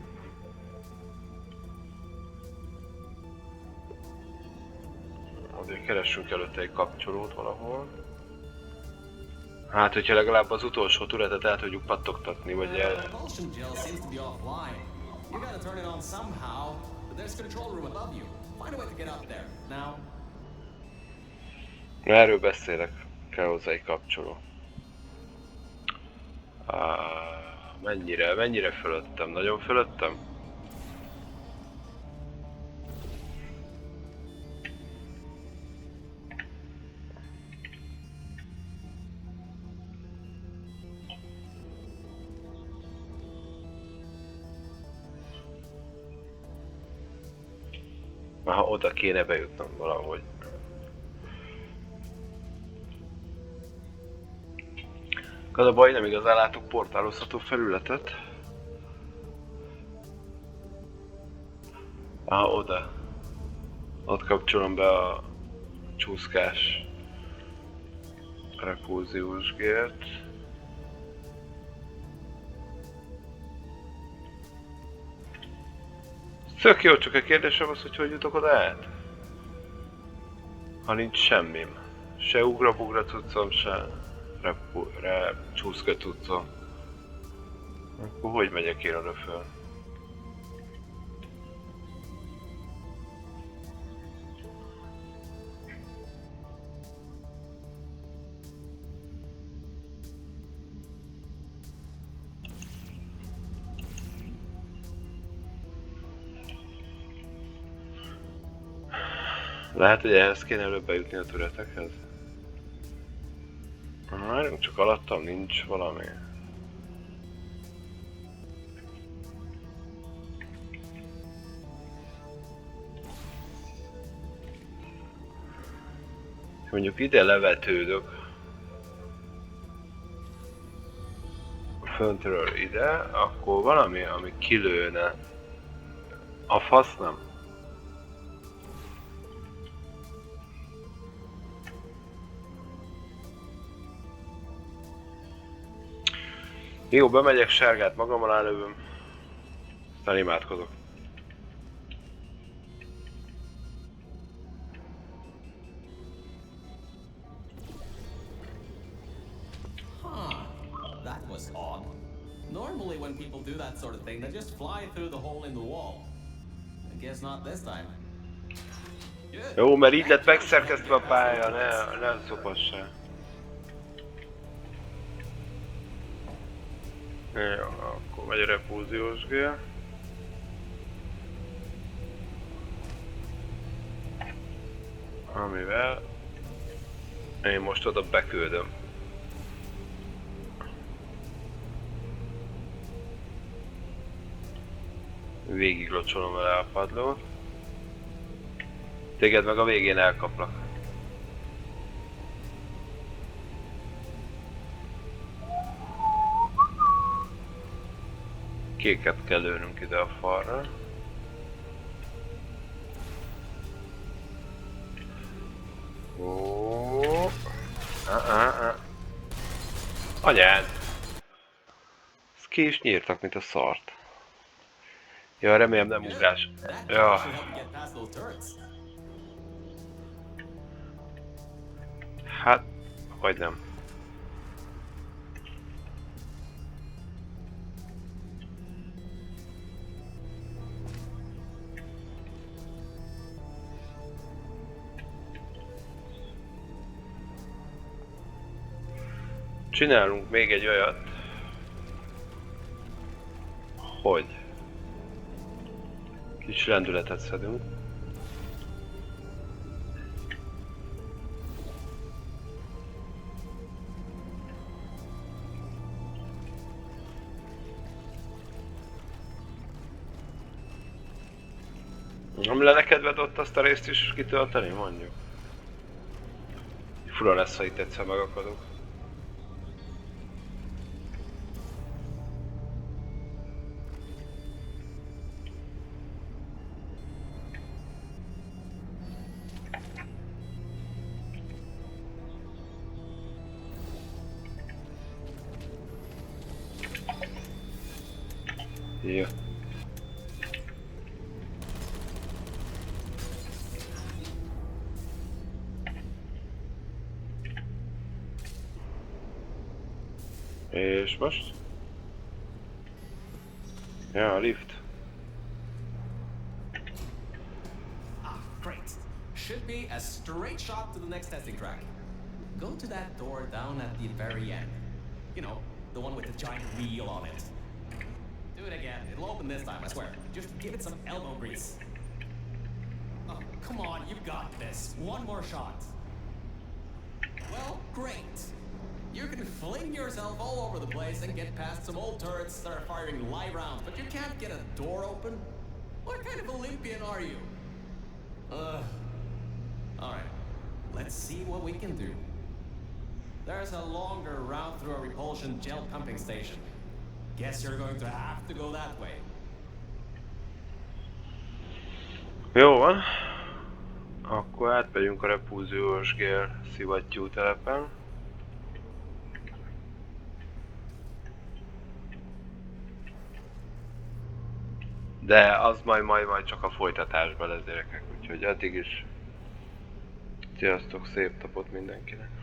Azért keressünk előtte egy kapcsolót valahol. Hát, hogyha legalább az utolsó turretet el tudjuk pattogtatni, vagy el... Erről beszélek, kell hozzá egy kapcsoló. Mennyire fölöttem? Nagyon fölöttem? Aha, oda kéne bejutnom valahogy. Az a baj, nem igazán látok portálozható felületet. Aha, oda. Ott kapcsolom be a csúszkás repulziós gért. Tök jó, csak a kérdésem az, hogy jutok oda át? Ha nincs semmim. Se ugra-bugra cuccom, se csúszka cuccom. Akkor hogy megyek én oda föl? Lehet, hogy ehhez kéne előbb bejutni a türetekhez? Már csak alattam nincs valami. Mondjuk ide levetődök. Föntről ide, akkor valami, ami kilőne. A fasz nem. Jó, bemegyek, sárgát magammal állövöm, aztán imádkozok. That was odd. Normally when people do that sort of thing, they just fly through the hole in the wall. I guess not this time. Jó, mert így lett megszerkesztve a pálya, ne szopassál. Jó, akkor megy a repulziós gél. Amivel én most oda beküldöm. Végig locsolom vele a padlót. Téged meg a végén elkaplak. Kéket kell lőnünk ide a falra. Ó. Anyád! Ezt ki is nyírtak, mint a szart. Ja, remélem nem ugrás. Ja. Hát, vagy nem. Csinálunk még egy olyat, hogy kis lendületet szedünk. Nem lenne kedved ott azt a részt is kitölteni, mondjuk? Fura lesz, ha itt egyszer megakadok. Ja. És most? Ja, a lift. Great. Should be a straight shot to the next testing track. Go to that door down at the very end. You know, the one with the giant wheel on it. Do it again. It'll open this time, I swear. Just give it some elbow grease. Oh, come on, you've got this. One more shot. Well, great. You can fling yourself all over the place and get past some old turrets that are firing live rounds, but you can't get a door open? What kind of Olympian are you? Alright, let's see what we can do. There's a longer route through a repulsion gel pumping station. Guess you're going to have to go that way. Jó van. Akkor átmegyünk a repúziós gél szivattyú telepen. De az majd csak a folytatásban lesz, gyerekek, úgyhogy addig is sziasztok, szép napot mindenkinek!